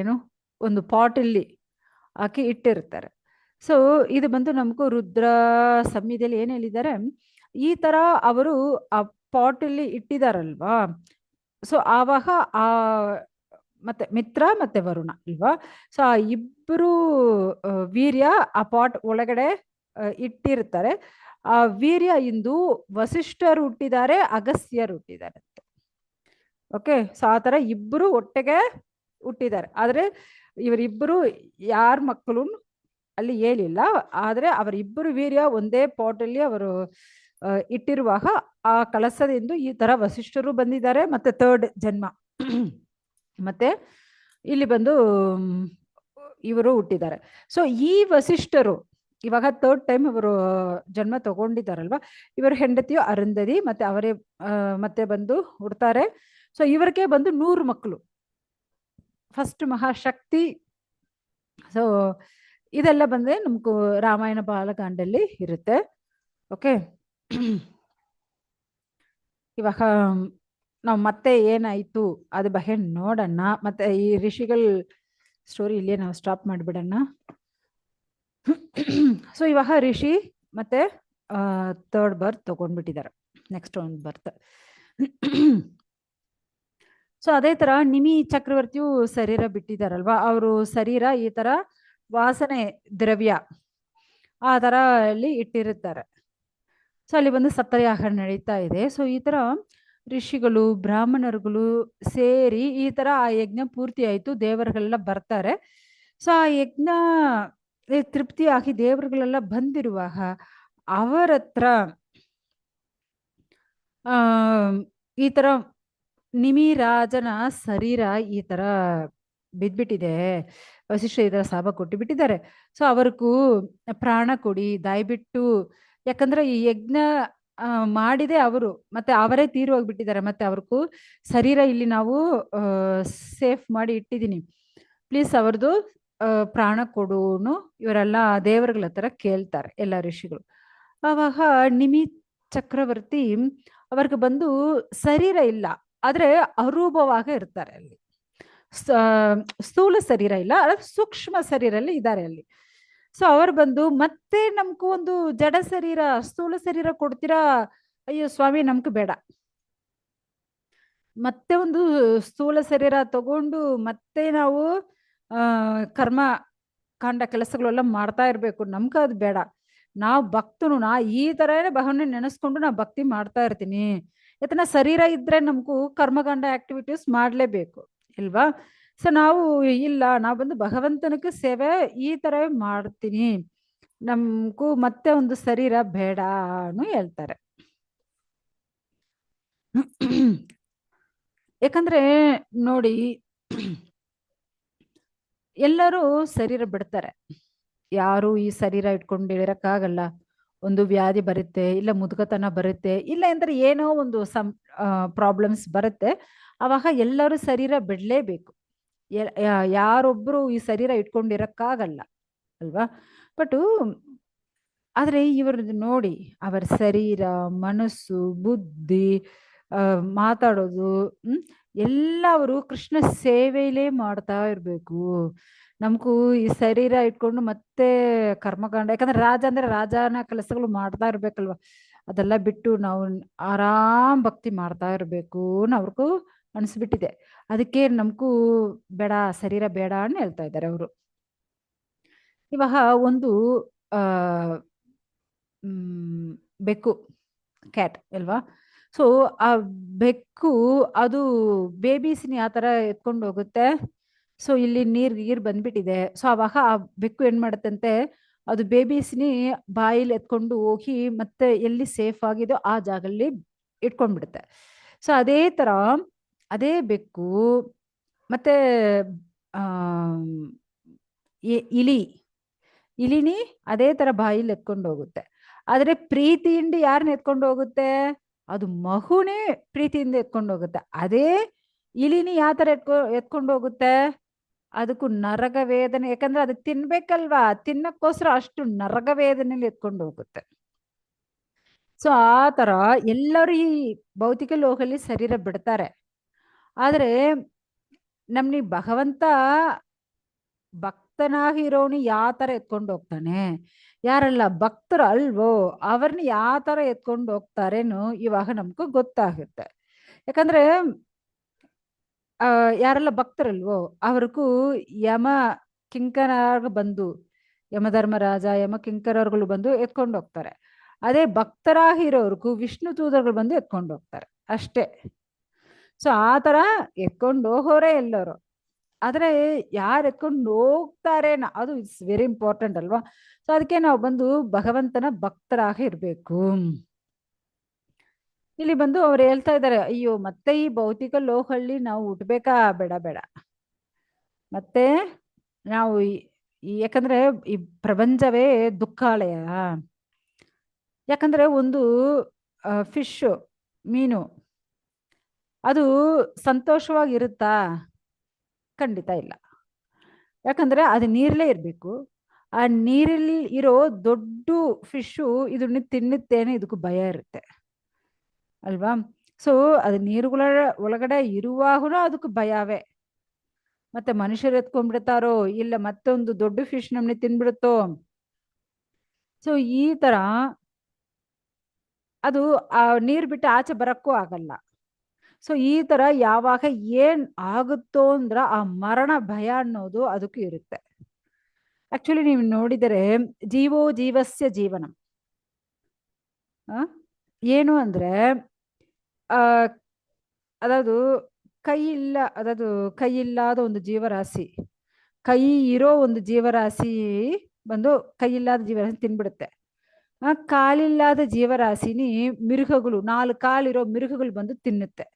ಏನು ಒಂದು ಪಾಟಲ್ಲಿ ಹಾಕಿ ಇಟ್ಟಿರ್ತಾರೆ. ಸೊ ಇದು ಬಂದು ನಮಗೂ ರುದ್ರ ಸಂಹಿತೆಯಲ್ಲಿ ಏನ್ ಹೇಳಿದ್ದಾರೆ, ಈ ತರ ಅವರು ಆ ಪಾಟಲ್ಲಿ ಇಟ್ಟಿದಾರಲ್ವಾ. ಸೊ ಆವಾಗ ಆ ಮತ್ತೆ ಮಿತ್ರ ಮತ್ತೆ ವರುಣ ಅಲ್ವಾ. ಸೊ ಆ ಇಬ್ಬರು ವೀರ್ಯ ಆ ಪಾಟ್ ಒಳಗಡೆ ಇಟ್ಟಿರ್ತಾರೆ. ಆ ವೀರ್ಯ ಇಂದು ವಸಿಷ್ಠರು ಹುಟ್ಟಿದ್ದಾರೆ, ಅಗಸ್ತ್ಯರು ಹುಟ್ಟಿದ್ದಾರೆ. ಓಕೆ, ಸೊ ಆ ತರ ಇಬ್ಬರು ಒಟ್ಟಿಗೆ ಹುಟ್ಟಿದ್ದಾರೆ. ಆದ್ರೆ ಇವರಿಬ್ಬರು ಯಾರ ಮಕ್ಕಳು ಅಲ್ಲಿ ಹೇಳಿಲ್ಲ. ಆದ್ರೆ ಅವರಿಬ್ಬರು ವೀರ್ಯ ಒಂದೇ ಪಾಟಲ್ಲಿ ಅವರು ಇಟ್ಟಿರುವಾಗ ಆ ಕಳಸದಿಂದ ಈ ತರ ವಸಿಷ್ಠರು ಬಂದಿದ್ದಾರೆ, ಮತ್ತೆ 3rd ಜನ್ಮ ಮತ್ತೆ ಇಲ್ಲಿ ಬಂದು ಇವರು ಹುಟ್ಟಿದ್ದಾರೆ. ಸೊ ಈ ವಸಿಷ್ಠರು ಇವಾಗ 3rd ಟೈಮ್ ಇವರು ಜನ್ಮ ತಗೊಂಡಿದ್ದಾರಲ್ವಾ. ಇವರ ಹೆಂಡತಿಯು ಅರುಂಧತಿ, ಮತ್ತೆ ಅವರೇ ಮತ್ತೆ ಬಂದು ಹುಡ್ತಾರೆ. ಸೊ ಇವರಿಗೆ ಬಂದು 100 ಮಕ್ಕಳು, ಫಸ್ಟ್ ಮಹಾಶಕ್ತಿ. ಸೊ ಇದೆಲ್ಲ ಬಂದ್ರೆ ನಮ್ಗೂ ರಾಮಾಯಣ ಬಾಲಕಾಂಡಲ್ಲಿ ಇರುತ್ತೆ. ಓಕೆ, ಇವಾಗ ನಾವು ಮತ್ತೆ ಏನಾಯ್ತು ಅದ್ರ ಬಗ್ಗೆ ನೋಡೋಣ. ಮತ್ತೆ ಈ ಋಷಿಗಳ ಸ್ಟೋರಿ ಇಲ್ಲೇ ನಾವು ಸ್ಟಾಪ್ ಮಾಡಿಬಿಡೋಣ. ಸೊ ಇವಾಗ ಋಷಿ ಮತ್ತೆ 3rd ಬರ್ತ್ ತಗೊಂಡ್ಬಿಟ್ಟಿದ್ದಾರೆ, ನೆಕ್ಸ್ಟ್ ಒಂದು ಬರ್ತ್. ಸೊ ಅದೇ ತರ ನಿಮಿ ಚಕ್ರವರ್ತಿಯು ಶರೀರ ಬಿಟ್ಟಿದಾರಲ್ವಾ. ಅವರು ಶರೀರ ಈ ತರ ವಾಸನೆ ದ್ರವ್ಯ ಆ ಥರ ಅಲ್ಲಿ ಇಟ್ಟಿರುತ್ತಾರೆ. ಸೊ ಅಲ್ಲಿ ಬಂದು ಸತ್ಯಾಗ್ರಹ ನಡೀತಾ ಇದೆ. ಸೊ ಈ ಥರ ಋಷಿಗಳು ಬ್ರಾಹ್ಮಣರುಗಳು ಸೇರಿ ಈ ಥರ ಆ ಯಜ್ಞ ಪೂರ್ತಿ ಆಯಿತು. ದೇವರುಗಳೆಲ್ಲ ಬರ್ತಾರೆ. ಸೊ ಆ ಯಜ್ಞ ತೃಪ್ತಿಯಾಗಿ ದೇವರುಗಳೆಲ್ಲ ಬಂದಿರುವಾಗ ಅವರ ಹತ್ರ ಆ ಈ ಥರ ನಿಮಿರಾಜನ ಶರೀರ ಈ ಥರ ಬಿದ್ಬಿಟ್ಟಿದೆ. ವಸಿಷ್ಠ ಈ ಥರ ಶಾಪ ಕೊಟ್ಟು ಬಿಟ್ಟಿದ್ದಾರೆ. ಸೊ ಅವರಿಗೂ ಪ್ರಾಣ ಕೊಡಿ ದಯವಿಟ್ಟು. ಯಾಕಂದ್ರೆ ಈ ಯಜ್ಞ ಮಾಡಿದೆ ಅವರು, ಮತ್ತೆ ಅವರೇ ತೀರು ಹೋಗ್ಬಿಟ್ಟಿದ್ದಾರೆ. ಮತ್ತೆ ಅವ್ರಿಗೂ ಶರೀರ ಇಲ್ಲಿ ನಾವು ಸೇಫ್ ಮಾಡಿ ಇಟ್ಟಿದ್ದೀನಿ. ಪ್ಲೀಸ್ ಅವ್ರದ್ದು ಪ್ರಾಣ ಕೊಡೋನು ಇವರೆಲ್ಲ ದೇವರುಗಳ ಹತ್ರ ಕೇಳ್ತಾರೆ ಎಲ್ಲ ಋಷಿಗಳು. ಆವಾಗ ನಿಮಿ ಚಕ್ರವರ್ತಿ ಅವ್ರಿಗೆ ಬಂದು ಶರೀರ ಇಲ್ಲ, ಆದ್ರೆ ಅರೂಪವಾಗ ಇರ್ತಾರೆ ಅಲ್ಲಿ. ಸ್ಥೂಲ ಶರೀರ ಇಲ್ಲ, ಸೂಕ್ಷ್ಮ ಶರೀರಲ್ಲಿ ಇದ್ದಾರೆ ಅಲ್ಲಿ. ಸೊ ಅವ್ರು ಬಂದು ಮತ್ತೆ ನಮ್ಗೂ ಒಂದು ಜಡ ಶರೀರ ಸ್ಥೂಲ ಶರೀರ ಕೊಡ್ತೀರಾ? ಅಯ್ಯೋ ಸ್ವಾಮಿ ನಮ್ಗೆ ಬೇಡ. ಮತ್ತೆ ಒಂದು ಸ್ಥೂಲ ಶರೀರ ತಗೊಂಡು ಮತ್ತೆ ನಾವು ಕರ್ಮ ಕಾಂಡ ಕೆಲಸಗಳೆಲ್ಲ ಮಾಡ್ತಾ ಇರ್ಬೇಕು, ನಮ್ಗೆ ಅದು ಬೇಡ. ನಾವು ಭಕ್ತನು, ನಾ ಈ ತರನೇ ಭಗವನ್ನ ನೆನೆಸ್ಕೊಂಡು ನಾ ಭಕ್ತಿ ಮಾಡ್ತಾ ಇರ್ತೀನಿ. ಯಾಕಂದ್ರೆ ಶರೀರ ಇದ್ರೆ ನಮಗೂ ಕರ್ಮಕಾಂಡ ಆಕ್ಟಿವಿಟೀಸ್ ಮಾಡ್ಲೇಬೇಕು ಇಲ್ವಾ? ಸೊ ನಾವು ಇಲ್ಲ, ನಾವು ಬಂದು ಭಗವಂತನಿಗೆ ಸೇವೆ ಈ ತರ ಮಾಡ್ತೀನಿ, ನಮಗೂ ಮತ್ತೆ ಒಂದು ಶರೀರ ಬೇಡ ಅನ್ನು ಹೇಳ್ತಾರೆ. ಯಾಕಂದ್ರೆ ನೋಡಿ, ಎಲ್ಲರೂ ಶರೀರ ಬಿಡ್ತಾರೆ. ಯಾರು ಈ ಶರೀರ ಇಟ್ಕೊಂಡಿರಕ್ಕಾಗಲ್ಲ. ಒಂದು ವ್ಯಾಧಿ ಬರುತ್ತೆ, ಇಲ್ಲ ಮುದುಕತನ ಬರುತ್ತೆ, ಇಲ್ಲ ಅಂದ್ರೆ ಏನೋ ಒಂದು ಪ್ರಾಬ್ಲಮ್ಸ್ ಬರುತ್ತೆ. ಅವಾಗ ಎಲ್ಲರೂ ಶರೀರ ಬಿಡ್ಲೇಬೇಕು. ಯಾರೊಬ್ರು ಈ ಶರೀರ ಇಟ್ಕೊಂಡಿರಕ್ಕಾಗಲ್ಲ ಅಲ್ವಾ? ಬಟ್ ಆದ್ರೆ ಇವ್ರದ್ದು ನೋಡಿ, ಅವರ ಶರೀರ ಮನಸ್ಸು ಬುದ್ಧಿ ಮಾತಾಡೋದು ಎಲ್ಲ ಅವರು ಕೃಷ್ಣ ಸೇವೆಯಲ್ಲೇ ಮಾಡ್ತಾ ಇರ್ಬೇಕು. ನಮಗೂ ಈ ಶರೀರ ಇಟ್ಕೊಂಡು ಮತ್ತೆ ಕರ್ಮಕಾಂಡ, ಯಾಕಂದ್ರೆ ರಾಜ ಅಂದ್ರೆ ರಾಜನ ಕೆಲಸಗಳು ಮಾಡ್ತಾ ಇರ್ಬೇಕಲ್ವ, ಅದೆಲ್ಲ ಬಿಟ್ಟು ನಾವು ಆರಾಮ್ ಭಕ್ತಿ ಮಾಡ್ತಾ ಇರ್ಬೇಕು ಅವ್ರಿಗೂ ಅನ್ಸ್ಬಿಟ್ಟಿದೆ. ಅದಕ್ಕೆ ನಮಗೂ ಬೇಡ, ಶರೀರ ಬೇಡ ಅಂತ ಹೇಳ್ತಾ ಇದ್ದಾರೆ ಅವರು. ಇವಾಗ ಒಂದು ಆ ಬೆಕ್ಕು, ಕ್ಯಾಟ್ ಅಲ್ವಾ? ಸೊ ಆ ಬೆಕ್ಕು ಅದು ಬೇಬೀಸ್ನ ಯಾವ ತರ ಎತ್ಕೊಂಡು ಹೋಗುತ್ತೆ. ಸೊ ಇಲ್ಲಿ ನೀರ್ ಬಂದ್ಬಿಟ್ಟಿದೆ. ಸೊ ಅವಾಗ ಆ ಬೆಕ್ಕು ಏನ್ ಮಾಡುತ್ತಂತೆ, ಅದು ಬೇಬೀಸ್ನಿ ಬಾಯಿಲಿ ಎತ್ಕೊಂಡು ಹೋಗಿ ಮತ್ತೆ ಎಲ್ಲಿ ಸೇಫ್ ಆಗಿದೋ ಆ ಜಾಗದಲ್ಲಿ ಇಟ್ಕೊಂಡ್ಬಿಡುತ್ತೆ. ಸೊ ಅದೇ ತರ ಅದೇ ಬೆಕ್ಕು ಮತ್ತೆ ಆ ಇಲಿನಿ ಅದೇ ತರ ಬಾಯಿಲಿ ಎತ್ಕೊಂಡು ಹೋಗುತ್ತೆ. ಆದ್ರೆ ಪ್ರೀತಿಯಿಂದ ಯಾರನ್ನ ಎತ್ಕೊಂಡು ಹೋಗುತ್ತೆ? ಅದು ಮಹುನೇ ಪ್ರೀತಿಯಿಂದ ಎತ್ಕೊಂಡು ಹೋಗುತ್ತೆ. ಅದೇ ಇಲಿನಿ ಯಾವ ತರ ಎತ್ಕೊಂಡು ಹೋಗುತ್ತೆ? ಅದಕ್ಕೂ ನರಕ ವೇದನೆ, ಯಾಕಂದ್ರೆ ಅದು ತಿನ್ಬೇಕಲ್ವಾ, ತಿನ್ನಕ್ಕೋಸ್ಕರ ಅಷ್ಟು ನರಕ ವೇದನೆಯಲ್ಲಿ ಎತ್ಕೊಂಡು ಹೋಗುತ್ತೆ. ಸೊ ಆ ತರ ಎಲ್ಲರೂ ಈ ಭೌತಿಕ ಲೋಕದಲ್ಲಿ ಶರೀರ ಬಿಡ್ತಾರೆ. ಆದ್ರೆ ನಮ್ನಿ ಭಗವಂತ ಭಕ್ತನಾಗಿರೋನು ಯಾವ ತರ ಎತ್ಕೊಂಡು ಹೋಗ್ತಾನೆ, ಯಾರೆಲ್ಲ ಭಕ್ತರು ಅಲ್ವೋ ಅವ್ರನ್ನ ಯಾವ ತರ ಎತ್ಕೊಂಡು ಹೋಗ್ತಾರೇನು ಇವಾಗ ನಮ್ಗೂ ಗೊತ್ತಾಗುತ್ತೆ. ಯಾಕಂದ್ರೆ ಯಾರೆಲ್ಲ ಭಕ್ತರಲ್ವೋ ಅವ್ರಿಗೂ ಯಮ ಕಿಂಕರ ಬಂದು, ಯಮಧರ್ಮರಾಜ ಯಮ ಕಿಂಕರಗಳು ಬಂದು ಎತ್ಕೊಂಡು ಹೋಗ್ತಾರೆ. ಅದೇ ಭಕ್ತರಾಗಿರೋರ್ಗೂ ವಿಷ್ಣು ದೂತರುಗಳು ಬಂದು ಎತ್ಕೊಂಡು ಹೋಗ್ತಾರೆ ಅಷ್ಟೇ. ಸೊ ಆ ತರ ಎತ್ಕೊಂಡು ಹೋಗೋರೇ ಎಲ್ಲರೂ. ಆದ್ರೆ ಯಾರು ಎತ್ಕೊಂಡು ಹೋಗ್ತಾರೆ ಅದು ಇಟ್ಸ್ ವೆರಿ ಇಂಪಾರ್ಟೆಂಟ್ ಅಲ್ವಾ? ಸೊ ಅದಕ್ಕೆ ನಾವು ಬಂದು ಭಗವಂತನ ಭಕ್ತರಾಗಿ ಇರ್ಬೇಕು. ಇಲ್ಲಿ ಬಂದು ಅವ್ರು ಹೇಳ್ತಾ ಇದ್ದಾರೆ, ಅಯ್ಯೋ ಮತ್ತೆ ಈ ಭೌತಿಕ ಲೋಕಲ್ಲಿ ನಾವು ಹುಟ್ಬೇಕಾ? ಬೇಡ ಬೇಡ. ಮತ್ತೆ ನಾವು ಯಾಕಂದ್ರೆ ಈ ಪ್ರಪಂಚವೇ ದುಃಖಾಲಯ. ಯಾಕಂದ್ರೆ ಒಂದು ಫಿಶ್ ಮೀನು ಅದು ಸಂತೋಷವಾಗಿರುತ್ತಾ? ಖಂಡಿತ ಇಲ್ಲ. ಯಾಕಂದ್ರೆ ಅದು ನೀರಲ್ಲೇ ಇರ್ಬೇಕು. ಆ ನೀರಲ್ಲಿ ಇರೋ ದೊಡ್ಡ ಫಿಶು ಇದನ್ನ ತಿನ್ನುತ್ತೇನೆ, ಇದಕ್ಕೂ ಭಯ ಇರುತ್ತೆ ಅಲ್ವಾ? ಸೊ ಅದು ನೀರುಗಳ ಒಳಗಡೆ ಇರುವಾಗೂ ಅದಕ್ಕೂ ಭಯವೇ. ಮತ್ತೆ ಮನುಷ್ಯರು ಎತ್ಕೊಂಡ್ಬಿಡ್ತಾರೋ, ಇಲ್ಲ ಮತ್ತೊಂದು ದೊಡ್ಡ ಫಿಶ್ ನಮ್ನೆ ತಿನ್ಬಿಡುತ್ತೋ. ಸೊ ಈ ತರ ಅದು ಆ ನೀರ್ ಬಿಟ್ಟು ಆಚೆ ಬರಕ್ಕೂ ಆಗಲ್ಲ. ಸೊ ಈ ತರ ಯಾವಾಗ ಏನ್ ಆಗುತ್ತೋ ಅಂದ್ರ ಆ ಮರಣ ಭಯ ಅನ್ನೋದು ಅದಕ್ಕೂ ಇರುತ್ತೆ. ಆಕ್ಚುಲಿ ನೀವು ನೋಡಿದರೆ ಜೀವೋ ಜೀವಸ್ಯ ಜೀವನಂ ಏನು ಅಂದ್ರೆ ಆ ಅದಾವುದು ಕೈ ಇಲ್ಲದ ಒಂದು ಜೀವರಾಶಿ, ಕೈ ಇರೋ ಒಂದು ಜೀವರಾಶಿ ಬಂದು ಕೈ ಇಲ್ಲದ ಜೀವರಾಶಿ ತಿನ್ಬಿಡುತ್ತೆ. ಕಾಲಿಲ್ಲದ ಜೀವರಾಶಿನಿ ಮಿರುಗಗಳು, 4 ಕಾಲಿರೋ ಮಿರುಗಗಳು ಬಂದು ತಿನ್ನುತ್ತೆ.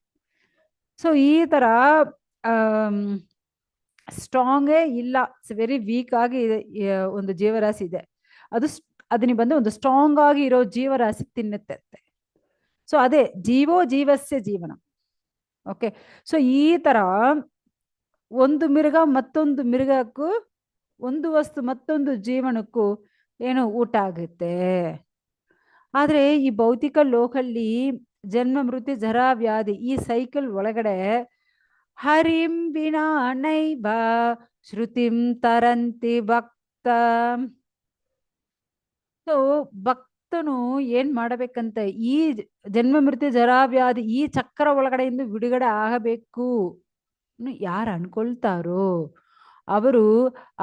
ಸೊ ಈ ತರ ಸ್ಟ್ರಾಂಗೇ ಇಲ್ಲ, ವೆರಿ ವೀಕ್ ಆಗಿ ಒಂದು ಜೀವರಾಶಿ ಇದೆ. ಅದನ್ನ ಬಂದು ಒಂದು ಸ್ಟ್ರಾಂಗ್ ಆಗಿ ಇರೋ ಜೀವರಾಶಿ ತಿನ್ನುತ್ತೆ. ಸೊ ಅದೇ ಜೀವೋ ಜೀವಸ್ಯ ಜೀವನ. ಓಕೆ, ಸೊ ಈ ತರ ಒಂದು ಮಿರುಗ ಮತ್ತೊಂದು ಮಿರುಗಕ್ಕೂ, ಒಂದು ವಸ್ತು ಮತ್ತೊಂದು ಜೀವನಕ್ಕೂ ಏನು ಊಟ ಆಗುತ್ತೆ. ಆದ್ರೆ ಈ ಭೌತಿಕ ಲೋಕಲ್ಲಿ ಜನ್ಮ ಮೃತ್ಯು ಜರಾ ವ್ಯಾಧಿ ಈ ಸೈಕಲ್ ಒಳಗಡೆ ಹರಿಂ ವಿನಾ ನೈವ ಶ್ರುತಿಂ ತರಂತಿ ಭಕ್ತ. ಸೊ ಭಕ್ತನು ಏನ್ ಮಾಡಬೇಕಂತ, ಈ ಜನ್ಮ ಮೃತ್ಯು ಜರಾ ವ್ಯಾಧಿ ಈ ಚಕ್ರ ಒಳಗಡೆಯಿಂದ ಬಿಡುಗಡೆ ಆಗಬೇಕು ಯಾರು ಅನ್ಕೊಳ್ತಾರೋ ಅವರು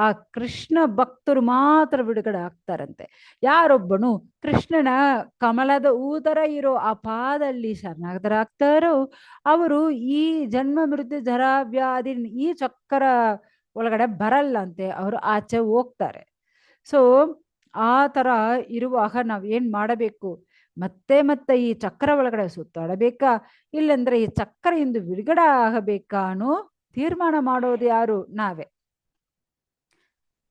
ಆ ಕೃಷ್ಣ ಭಕ್ತರು ಮಾತ್ರ ಬಿಡುಗಡೆ ಆಗ್ತಾರಂತೆ. ಯಾರೊಬ್ಬನು ಕೃಷ್ಣನ ಕಮಲದ ಊದರ ಇರೋ ಆ ಪಾದಲ್ಲಿ ಶರಣಾಗತರಾಗ್ತಾರೋ ಅವರು ಈ ಜನ್ಮ ಮೃತ್ಯು ಜರಾ ವ್ಯಾಧಿ ಈ ಚಕ್ರ ಒಳಗಡೆ ಬರಲ್ಲಂತೆ, ಅವರು ಆಚೆ ಹೋಗ್ತಾರೆ. ಸೊ ಆ ತರ ಇರುವಾಗ ನಾವ್ ಏನ್ ಮಾಡಬೇಕು, ಮತ್ತೆ ಮತ್ತೆ ಈ ಚಕ್ರ ಒಳಗಡೆ ಸುತ್ತಾಡಬೇಕಾ, ಇಲ್ಲಂದ್ರೆ ಈ ಚಕ್ರ ಇಂದು ಬಿಡುಗಡೆ ಆಗಬೇಕಾ ಅನ್ನೋ ತೀರ್ಮಾನ ಮಾಡೋದು ಯಾರು? ನಾವೇ.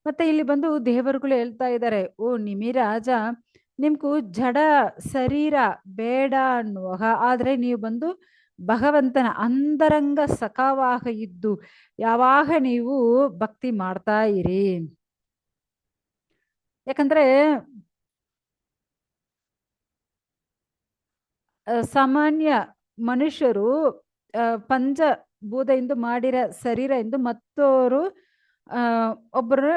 ಮತ್ತೆ ಇಲ್ಲಿ ಬಂದು ದೇವರುಗಳು ಹೇಳ್ತಾ ಇದ್ದಾರೆ, ಓ ನಿಮಿರಾಜ, ನಿಮ್ಗೂ ಜಡ ಶರೀರ ಬೇಡ ಅನ್ನುವಾಗ, ಆದ್ರೆ ನೀವು ಬಂದು ಭಗವಂತನ ಅಂತರಂಗ ಸಖಾವಾಗ ಇದ್ದು ಯಾವಾಗ ನೀವು ಭಕ್ತಿ ಮಾಡ್ತಾ ಇರಿ. ಯಾಕಂದ್ರೆ ಸಾಮಾನ್ಯ ಮನುಷ್ಯರು ಪಂಚಭೂತ ಮಾಡಿರೋ ಶರೀರ ಎಂದು ಮತ್ತೋರು ಒಬ್ಬರು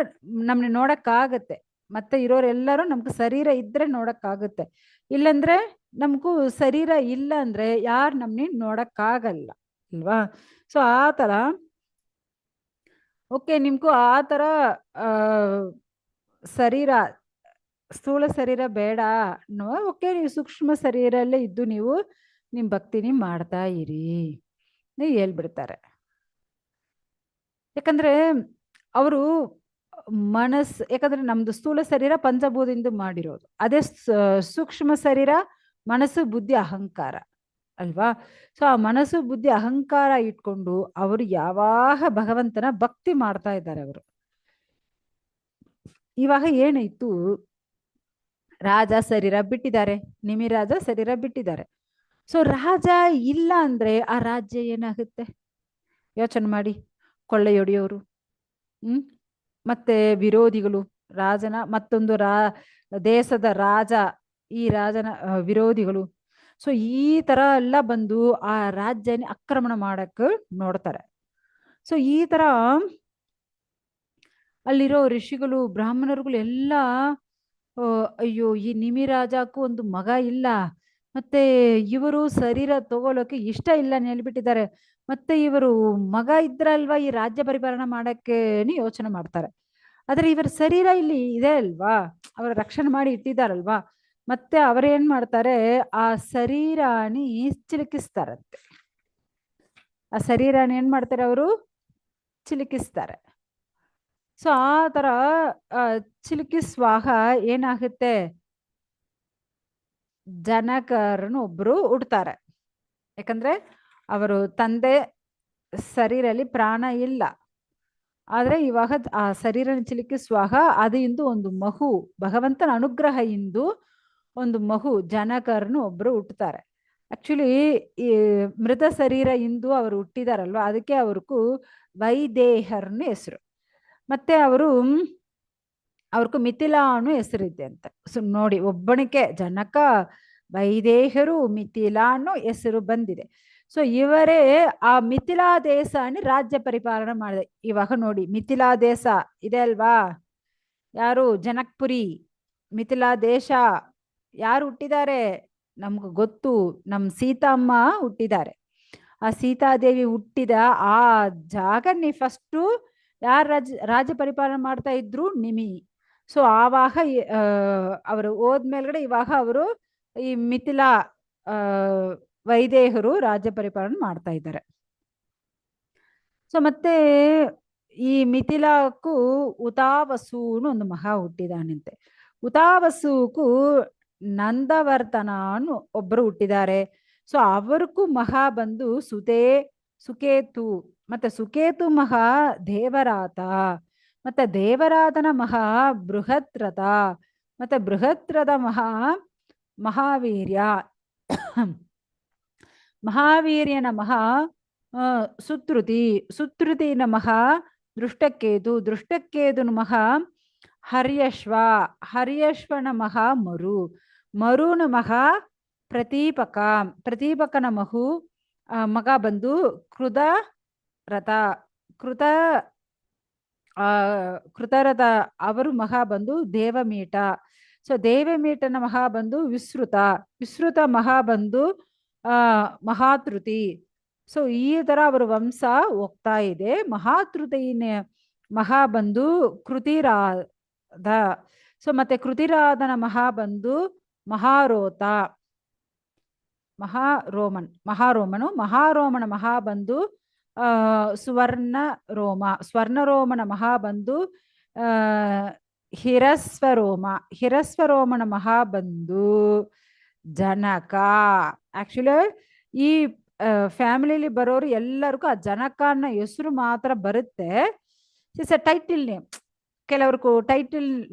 ನಮ್ನ ನೋಡಕ್ಕಾಗತ್ತೆ. ಮತ್ತೆ ಇರೋರೆಲ್ಲರೂ ನಮ್ಗೆ ಶರೀರ ಇದ್ರೆ ನೋಡಕ್ಕಾಗುತ್ತೆ, ಇಲ್ಲಂದ್ರೆ ನಮಗೂ ಶರೀರ ಇಲ್ಲ ಅಂದ್ರೆ ಯಾರು ನಮ್ನ ನೋಡಕ್ಕಾಗಲ್ಲ ಅಲ್ವಾ. ಸೊ ಆ ತರ ಓಕೆ, ನಿಮ್ಗೂ ಆ ತರ ಶರೀರ ಸ್ಥೂಲ ಶರೀರ ಬೇಡ ಅನ್ನುವ, ಓಕೆ ನೀವು ಸೂಕ್ಷ್ಮ ಶರೀರಲ್ಲೇ ಇದ್ದು ನೀವು ನಿಮ್ ಭಕ್ತಿನಿ ಮಾಡ್ತಾ ಇರಿ ನೀವು ಹೇಳ್ಬಿಡ್ತಾರೆ. ಯಾಕಂದ್ರೆ ಅವರು ಯಾಕಂದ್ರೆ ನಮ್ದು ಸ್ಥೂಲ ಶರೀರ ಪಂಚಭೂತದಿಂದ ಮಾಡಿರೋದು, ಅದೇ ಸೂಕ್ಷ್ಮ ಶರೀರ ಮನಸ್ಸು ಬುದ್ಧಿ ಅಹಂಕಾರ ಅಲ್ವಾ. ಸೊ ಆ ಮನಸ್ಸು ಬುದ್ಧಿ ಅಹಂಕಾರ ಇಟ್ಕೊಂಡು ಅವರು ಯಾವಾಗ ಭಗವಂತನ ಭಕ್ತಿ ಮಾಡ್ತಾ ಇದ್ದಾರೆ. ಅವರು ಇವಾಗ ಏನಾಯ್ತು, ರಾಜ ಶರೀರ ಬಿಟ್ಟಿದ್ದಾರೆ, ನಿಮಿರಾಜ ಶರೀರ ಬಿಟ್ಟಿದ್ದಾರೆ. ಸೊ ರಾಜ ಇಲ್ಲ ಅಂದ್ರೆ ಆ ರಾಜ್ಯ ಏನಾಗುತ್ತೆ ಯೋಚನೆ ಮಾಡಿ. ಕೊಳ್ಳೆಯೊಡೆಯೋರು, ಮತ್ತೆ ವಿರೋಧಿಗಳು, ರಾಜನ ಮತ್ತೊಂದು ದೇಶದ ರಾಜ, ಈ ರಾಜನ ವಿರೋಧಿಗಳು. ಸೊ ಈ ತರ ಎಲ್ಲ ಬಂದು ಆ ರಾಜ್ಯನ ಆಕ್ರಮಣ ಮಾಡಕ್ ನೋಡ್ತಾರೆ. ಸೊ ಈ ತರ ಅಲ್ಲಿರೋ ಋಷಿಗಳು ಬ್ರಾಹ್ಮಣರುಗಳು ಎಲ್ಲ ಅಯ್ಯೋ ಈ ನಿಮಿರಾಜಕ್ಕೂ ಒಂದು ಮಗ ಇಲ್ಲ, ಮತ್ತೆ ಇವರು ಶರೀರ ತಗೊಳಕ್ಕೆ ಇಷ್ಟ ಇಲ್ಲ ಹೇಳ್ಬಿಟ್ಟಿದ್ದಾರೆ, ಮತ್ತೆ ಇವರು ಮಗ ಇದ್ರಲ್ವಾ ಈ ರಾಜ್ಯ ಪರಿಪಾಲನೆ ಮಾಡಕ್ಕೆ ಯೋಚನೆ ಮಾಡ್ತಾರೆ. ಆದ್ರೆ ಇವರ ಶರೀರ ಇಲ್ಲಿ ಇದೆ ಅಲ್ವಾ, ಅವರ ರಕ್ಷಣೆ ಮಾಡಿ ಇಟ್ಟಿದ್ದಾರಲ್ವಾ, ಮತ್ತೆ ಅವರೇನ್ ಮಾಡ್ತಾರೆ, ಆ ಶರೀರಾನಿ ಚಿಲುಕಿಸ್ತಾರಂತೆ. ಆ ಶರೀರಾನಿ ಏನ್ ಮಾಡ್ತಾರೆ, ಅವರು ಚಿಲುಕಿಸ್ತಾರೆ. ಸೊ ಆ ತರ ಚಿಲುಕಿಸುವಾಗ ಏನಾಗುತ್ತೆ, ಜನಕರನ್ನು ಒಬ್ರು ಹುಡ್ತಾರೆ. ಯಾಕಂದ್ರೆ ಅವರು ತಂದೆ ಶರೀರಲ್ಲಿ ಪ್ರಾಣ ಇಲ್ಲ, ಆದ್ರೆ ಇವಾಗ ಆ ಶರೀರ ಚಿಲುಕಿಸುವಾಗ ಅದು ಇಂದು ಒಂದು ಮಗು, ಭಗವಂತನ ಅನುಗ್ರಹ ಇಂದು ಒಂದು ಮಗು ಜನಕರನ್ನು ಒಬ್ರು ಹುಟ್ಟುತ್ತಾರೆ. ಆಕ್ಚುಲಿ ಈ ಮೃತ ಶರೀರ ಇಂದು ಅವರು ಹುಟ್ಟಿದಾರಲ್ವ, ಅದಕ್ಕೆ ಅವ್ರಿಗೂ ವೈದೇಹರ್ನು ಹೆಸರು. ಮತ್ತೆ ಅವ್ರಿಗೂ ಮಿಥಿಲಾ ಅನ್ನೋ ಹೆಸರಿದೆ ಅಂತ. ಸೊ ನೋಡಿ, ಒಬ್ಬನಿಗೆ ಜನಕ, ವೈದೇಹರು, ಮಿಥಿಲಾ ಅನ್ನೋ ಹೆಸರು ಬಂದಿದೆ. ಸೊ ಇವರೇ ಆ ಮಿಥಿಲಾ ದೇಶನ ರಾಜ್ಯ ಪರಿಪಾಲನೆ ಮಾಡಿದೆ. ಇವಾಗ ನೋಡಿ, ಮಿಥಿಲಾ ದೇಶ ಇದೆ ಅಲ್ವಾ, ಯಾರು ಜನಕ್ಪುರಿ, ಮಿಥಿಲಾ ದೇಶ ಯಾರು ಹುಟ್ಟಿದ್ದಾರೆ ನಮ್ಗೆ ಗೊತ್ತು, ನಮ್ ಸೀತಮ್ಮ ಹುಟ್ಟಿದ್ದಾರೆ. ಆ ಸೀತಾದೇವಿ ಹುಟ್ಟಿದ ಆ ಜಾಗನೇ ಫಸ್ಟು ಯಾರು ರಾಜ್ಯ ಪರಿಪಾಲನೆ ಮಾಡ್ತಾ ಇದ್ರು? ನಿಮಿ. ಸೊ ಆವಾಗ ಅವರು ಹೋದ್ಮೇಲ್ಗಡೆ ಇವಾಗ ಅವರು ಈ ಮಿಥಿಲಾ ವೈದೇಹರು ರಾಜ್ಯ ಪರಿಪಾಲನೆ ಮಾಡ್ತಾ ಇದ್ದಾರೆ. ಸೊ ಮತ್ತೆ ಈ ಮಿಥಿಲಾಕ್ಕೂ ಉತಾವಸುನು ಒಂದು ಮಹಾ ಹುಟ್ಟಿದಾನಂತೆ. ಉತಾವಸುಕು ನಂದವರ್ತನ ಅನ್ನು ಒಬ್ಬರು ಹುಟ್ಟಿದ್ದಾರೆ. ಸೊ ಅವರಿಗೂ ಮಹಾ ಬಂದು ಸುಕೇತು, ಮತ್ತೆ ಸುಕೇತು ಮಹಾ ದೇವರಾತ, ಮತ್ತೆ ದೇವರಾತನ ಮಹಾ ಬೃಹತ್ರಥ, ಮತ್ತೆ ಬೃಹತ್ರಥ ಮಹಾವೀರ್ಯ, ಮಹಾವೀರ್ಯ ನಮಃ ಸುತೃತಿ ನಮಃ ದೃಷ್ಟಕೇತು, ದೃಷ್ಟಕೇತು ನಮಃ ಹರ್ಯಶ್ವ ನಮಃ ಮರು ನಮಃ ಪ್ರತೀಪಕ ನಮಹು ಮಗ ಬಂದು ಕೃತರಥ ಅವರು ಮಹಾ ಬಂದು ದೇವಮೀಟ. ಸೊ ದೇವಮೀಟನ ಮಹಾ ಬಂದು ವಿಸೃತ ಮಹಾ ಬಂದು ಮಹಾತೃತಿ. ಸೊ ಈ ತರ ಅವರ ವಂಶ ಹೋಗ್ತಾ ಇದೆ. ಮಹಾತೃತಿನ ಮಹಾ ಬಂದು ಕೃತಿರಾಧ. ಸೊ ಮತ್ತೆ ಕೃತಿರಾಧನ ಮಹಾ ಬಂದು ಮಹಾರೋಮನು ಮಹಾ ಬಂದು ಸ್ವರ್ಣರೋಮನ ಮಹಾ ಬಂದು ಹಿರಸ್ವರೋಮನ ಮಹಾ ಬಂದು ಜನಕ. ಆಕ್ಚುಲಿ ಈ ಫ್ಯಾಮಿಲಿಲಿ ಬರೋರು ಎಲ್ಲರಿಗೂ ಆ ಜನಕ ಅನ್ನೋ ಹೆಸರು ಮಾತ್ರ ಬರುತ್ತೆ. It's a title name. ಕೆಲವ್ರಿಗೂ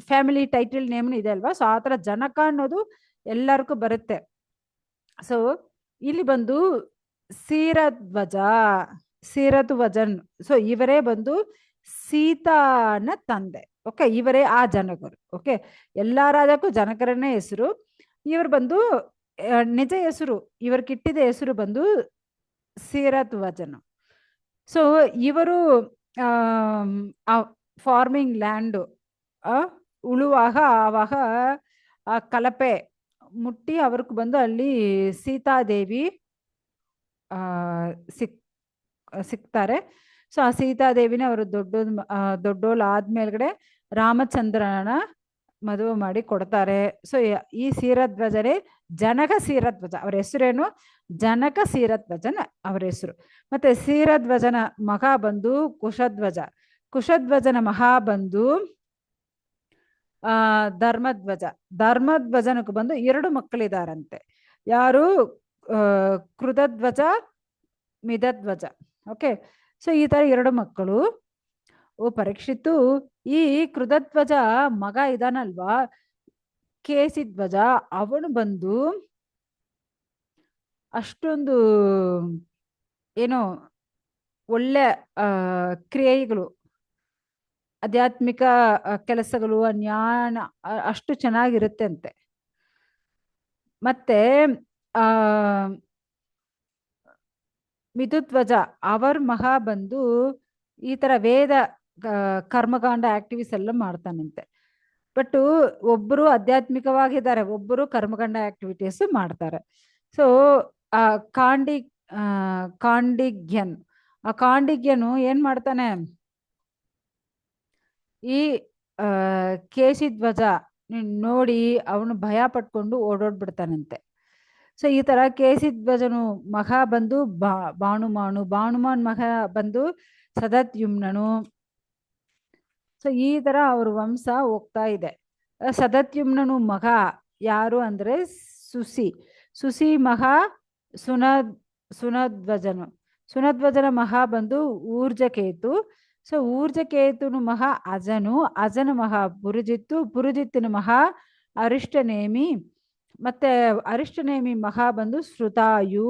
ಫ್ಯಾಮಿಲಿ ಟೈಟಲ್ ನೇಮ್ ಇದೆ ಅಲ್ವಾ. ಸೊ ಆ ಥರ ಜನಕ ಅನ್ನೋದು ಎಲ್ಲರಿಗೂ ಬರುತ್ತೆ. ಸೊ ಇಲ್ಲಿ ಬಂದು ಸೀರಧ್ವಜನ್. ಸೊ ಇವರೇ ಬಂದು ಸೀತಾನ ತಂದೆ. ಓಕೆ, ಇವರೇ ಆ ಜನಕರು. ಓಕೆ, ಎಲ್ಲಾ ರಾಜಕ್ಕೂ ಜನಕರನ್ನೇ ಹೆಸರು. ಇವರು ಬಂದು ನಿಜ ಹೆಸರು, ಇವ್ರಿಗಿಟ್ಟಿದ ಹೆಸರು ಬಂದು ಸೀರಧ್ವಜನ್. ಸೊ ಇವರು ಫಾರ್ಮಿಂಗ್ ಲ್ಯಾಂಡು ಉಳುವಾಗ ಆವಾಗ ಆ ಕಲಪೆ ಮುಟ್ಟಿ ಅವ್ರಿಗೆ ಬಂದು ಅಲ್ಲಿ ಸೀತಾದೇವಿ ಸಿಗ್ತಾರೆ. ಸೊ ಆ ಸೀತಾದೇವಿನ ಅವರು ದೊಡ್ಡೋಳು ಆದ್ಮೇಲ್ಗಡೆ ರಾಮಚಂದ್ರನ ಮದುವೆ ಮಾಡಿ ಕೊಡ್ತಾರೆ. ಸೊ ಈ ಸೀರಧ್ವಜರೇ ಜನಕ ಸೀರಧ್ವಜ. ಅವರ ಹೆಸರೇನು? ಜನಕ ಸೀರಧ್ವಜನ ಅವರ ಹೆಸರು. ಮತ್ತೆ ಸೀರಧ್ವಜನ ಮಗ ಬಂದು ಕುಶಧ್ವಜನ ಮಹಾ ಬಂದು ಧರ್ಮಧ್ವಜನಕ್ಕೆ ಬಂದು 2 ಮಕ್ಕಳಿದಾರಂತೆ. ಯಾರು? ಕೃತಧ್ವಜ, ಮಿತಧ್ವಜ. ಓಕೆ, ಸೊ ಈ ತರ 2 ಮಕ್ಕಳು. ಪರೀಕ್ಷಿತ್ತು ಈ ಕೃತಧ್ವಜ ಮಗ ಇದಾನಲ್ವಾ, ಕೇಸಿಧ್ವಜ, ಅವನು ಬಂದು ಅಷ್ಟೊಂದು ಏನೋ ಒಳ್ಳೆ ಕ್ರಿಯೆಗಳು, ಆಧ್ಯಾತ್ಮಿಕ ಕೆಲಸಗಳು, ಜ್ಞಾನ ಅಷ್ಟು ಚೆನ್ನಾಗಿರುತ್ತೆ ಅಂತೆ. ಮತ್ತೆ ಮಿತಧ್ವಜ ಅವರ ಮಹಾ ಬಂದು ಈ ತರ ವೇದ ಕರ್ಮಕಾಂಡ ಆಕ್ಟಿವಿಸ್ ಎಲ್ಲ ಮಾಡ್ತಾನಂತೆ. ಬಟ್ ಒಬ್ಬರು ಆಧ್ಯಾತ್ಮಿಕವಾಗಿದ್ದಾರೆ, ಒಬ್ಬರು ಕರ್ಮಕಾಂಡ ಆಕ್ಟಿವಿಟೀಸ್ ಮಾಡ್ತಾರೆ. ಸೊ ಕಾಂಡಿಗ್ಯನು ಏನ್ ಮಾಡ್ತಾನೆ? ಈ ಕೇಶಿಧ್ವಜ ನೋಡಿ ಅವನು ಭಯ ಪಟ್ಕೊಂಡು ಓಡೋಡ್ಬಿಡ್ತಾನಂತೆ. ಸೊ ಈ ತರ ಕೇಶಿಧ್ವಜನು ಮಗ ಬಂದು ಬಾಣುಮಾನ್ ಮಗ ಬಂದು ಸದತ್ಯುಮ್ನನು. ಸೊ ಈ ತರ ಅವ್ರ ವಂಶ ಹೋಗ್ತಾ ಇದೆ. ಸದತ್ಯುಮ್ನನು ಮಗ ಯಾರು ಅಂದ್ರೆ ಸುಸಿ ಮಗ ಸುನಧ್ವಜನ ಮಹಾ ಬಂದು ಊರ್ಜಕೇತು. ಸೊ ಊರ್ಜಕೇತುನು ಮಹಾ ಅಜನು ಮಹಾ ಪುರುಜಿತ್ತಿನ ಮಹಾ ಅರಿಷ್ಟನೇಮಿ. ಮತ್ತೆ ಅರಿಷ್ಟನೇಮಿ ಮಹಾ ಬಂದು ಶ್ರುತಾಯು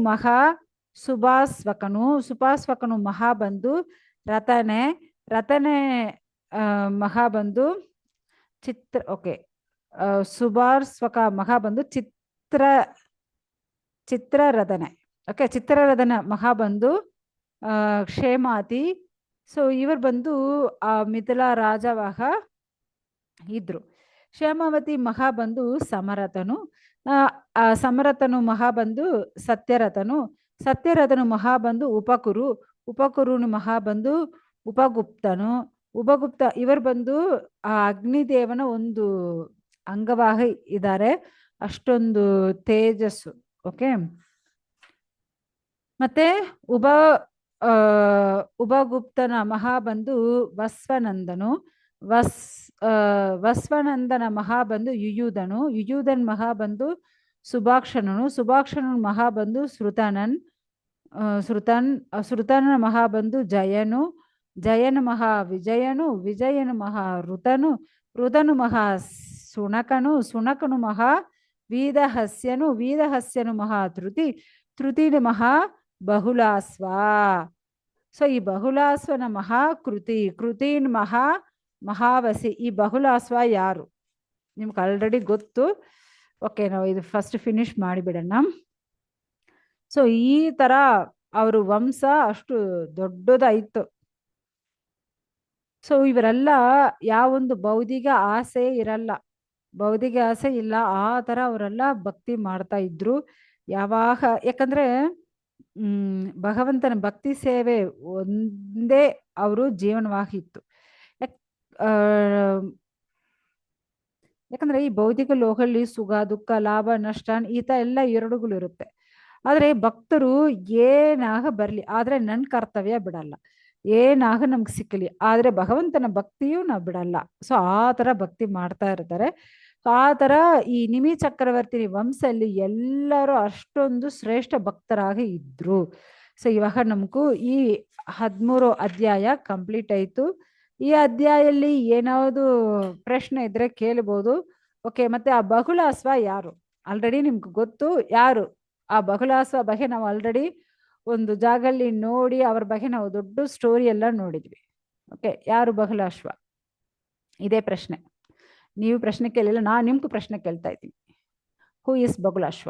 ಮಹಾ ಸುಪಾಸ್ವಕನು ಮಹಾ ಬಂದು ರತನೆ ಮಹಾ ಬಂದು ಸುಭಾಸ್ವಕ ಮಹಾ ಬಂದು ಚಿತ್ರರಥನೆ. ಓಕೆ, ಚಿತ್ರರಥನ ಮಹಾ ಬಂದು ಕ್ಷೇಮಾತಿ. ಸೊ ಇವರು ಬಂದು ಆ ಮಿಥಿಲಾ ರಾಜವಾಗ ಇದ್ರು. ಕ್ಷೇಮಾವತಿ ಮಹಾ ಬಂದು ಸಮರಥನು ಮಹಾ ಬಂದು ಸತ್ಯರಥನು ಮಹಾ ಬಂದು ಉಪಕುರುನು ಮಹಾ ಬಂದು ಉಪಗುಪ್ತನು. ಉಪಗುಪ್ತ ಇವರು ಬಂದು ಆ ಅಗ್ನಿದೇವನ ಒಂದು ಅಂಗವಾಗಿ ಇದ್ದಾರೆ, ಅಷ್ಟೊಂದು ತೇಜಸ್ಸು. ಓಕೆ. ಮತ್ತೆ ಆ ಉಪಗುಪ್ತನ ಮಹಾಬಂಧು ವಸ್ವನಂದನು. ವಸ್ವನಂದನ ಮಹಾಬಂಧು ಯುಯುಧನು. ಯುಯುಧನ್ ಮಹಾಬಂಧು ಸುಭಾಕ್ಷಣನು. ಸುಭಾಕ್ಷಣನ ಮಹಾಬಂಧು ಶ್ರುತನ ಮಹಾಬಂಧು ಜಯನು. ಜಯನ ಮಹಾ ವಿಜಯನು. ವಿಜಯನು ಮಹಾ ಋತನು. ಋತನು ಮಹಾ ಸುಣಕನು. ಸುಣಕನು ಮಹಾ ವೀದಹಸ್ಯನು. ವೀದಹಸ್ಯನು ಮಹಾ ತ್ರುತಿನ ಮಹಾ ಬಹುಲಾಸ್ವ. ಸೊ ಈ ಬಹುಲಾಸ್ವನ ಕೃತಿನ್ ಮಹಾವಸಿ. ಈ ಬಹುಲಾಸ್ವ ಯಾರು ನಿಮ್ಗೆ ಆಲ್ರೆಡಿ ಗೊತ್ತು. ಓಕೆ, ನಾವು ಇದು ಫಸ್ಟ್ ಫಿನಿಶ್ ಮಾಡಿಬಿಡೋಣ. ಸೊ ಈ ತರ ಅವರು ವಂಶ ಅಷ್ಟು ದೊಡ್ಡದಾಯಿತು. ಸೊ ಇವರೆಲ್ಲ ಯಾವೊಂದು ಭೌತಿಕ ಆಸೆ ಇರಲ್ಲ, ಭೌತಿಕ ಆಸೆ ಇಲ್ಲ, ಆ ತರ ಅವರೆಲ್ಲ ಭಕ್ತಿ ಮಾಡ್ತಾ ಇದ್ರು ಯಾವಾಗ. ಯಾಕಂದ್ರೆ ಭಗವಂತನ ಭಕ್ತಿ ಸೇವೆ ಒಂದೇ ಅವರು ಜೀವನವಾಗಿತ್ತು. ಯಾಕಂದ್ರೆ ಈ ಭೌತಿಕ ಲೋಕದಲ್ಲಿ ಸುಖ ದುಃಖ ಲಾಭ ನಷ್ಟ ಈತ ಎಲ್ಲ ಎರಡುಗಳು ಇರುತ್ತೆ. ಆದ್ರೆ ಭಕ್ತರು ಏನಾಗ ಬರ್ಲಿ, ಆದ್ರೆ ನನ್ನ ಕರ್ತವ್ಯ ಬಿಡಲ್ಲ, ಏನಾಗ ನಮ್ಗೆ ಸಿಕ್ಕಲಿ, ಆದ್ರೆ ಭಗವಂತನ ಭಕ್ತಿಯೂ ನಾವು ಬಿಡಲ್ಲ. ಸೊ ಆ ತರ ಭಕ್ತಿ ಮಾಡ್ತಾ ಇರ್ತಾರೆ. ಆ ತರ ಈ ನಿಮಿ ಚಕ್ರವರ್ತಿ ವಂಶದಲ್ಲಿ ಎಲ್ಲರೂ ಅಷ್ಟೊಂದು ಶ್ರೇಷ್ಠ ಭಕ್ತರಾಗಿ ಇದ್ರು. ಸೊ ಇವಾಗ ನಮಗೂ ಈ 13 ಅಧ್ಯಾಯ ಕಂಪ್ಲೀಟ್ ಆಯ್ತು. ಈ ಅಧ್ಯಾಯಲ್ಲಿ ಏನಾದ್ರು ಪ್ರಶ್ನೆ ಇದ್ರೆ ಕೇಳ್ಬೋದು. ಓಕೆ. ಮತ್ತೆ ಆ ಬಹುಲಾಸ್ವ ಯಾರು ಆಲ್ರೆಡಿ ನಿಮ್ಗೆ ಗೊತ್ತು ಯಾರು. ಆ ಬಹುಲಾಸ್ವ ಬಗ್ಗೆ ನಾವು ಆಲ್ರೆಡಿ ಒಂದು ಜಾಗಲ್ಲಿ ನೋಡಿ ಅವ್ರ ಬಗ್ಗೆ ನಾವು ದೊಡ್ಡ ಸ್ಟೋರಿ ಎಲ್ಲ ನೋಡಿದ್ವಿ. ಓಕೆ, ಯಾರು ಬಹುಲಾಶ್ವ? ಇದೇ ಪ್ರಶ್ನೆ. ನೀವು ಪ್ರಶ್ನೆ ಕೇಳಿಲ್ಲ, ನಾನು ನಿಮ್ಗೂ ಪ್ರಶ್ನೆ ಕೇಳ್ತಾ ಇದ್ದೀನಿ. Who is ಬಹುಲಾಶ್ವ?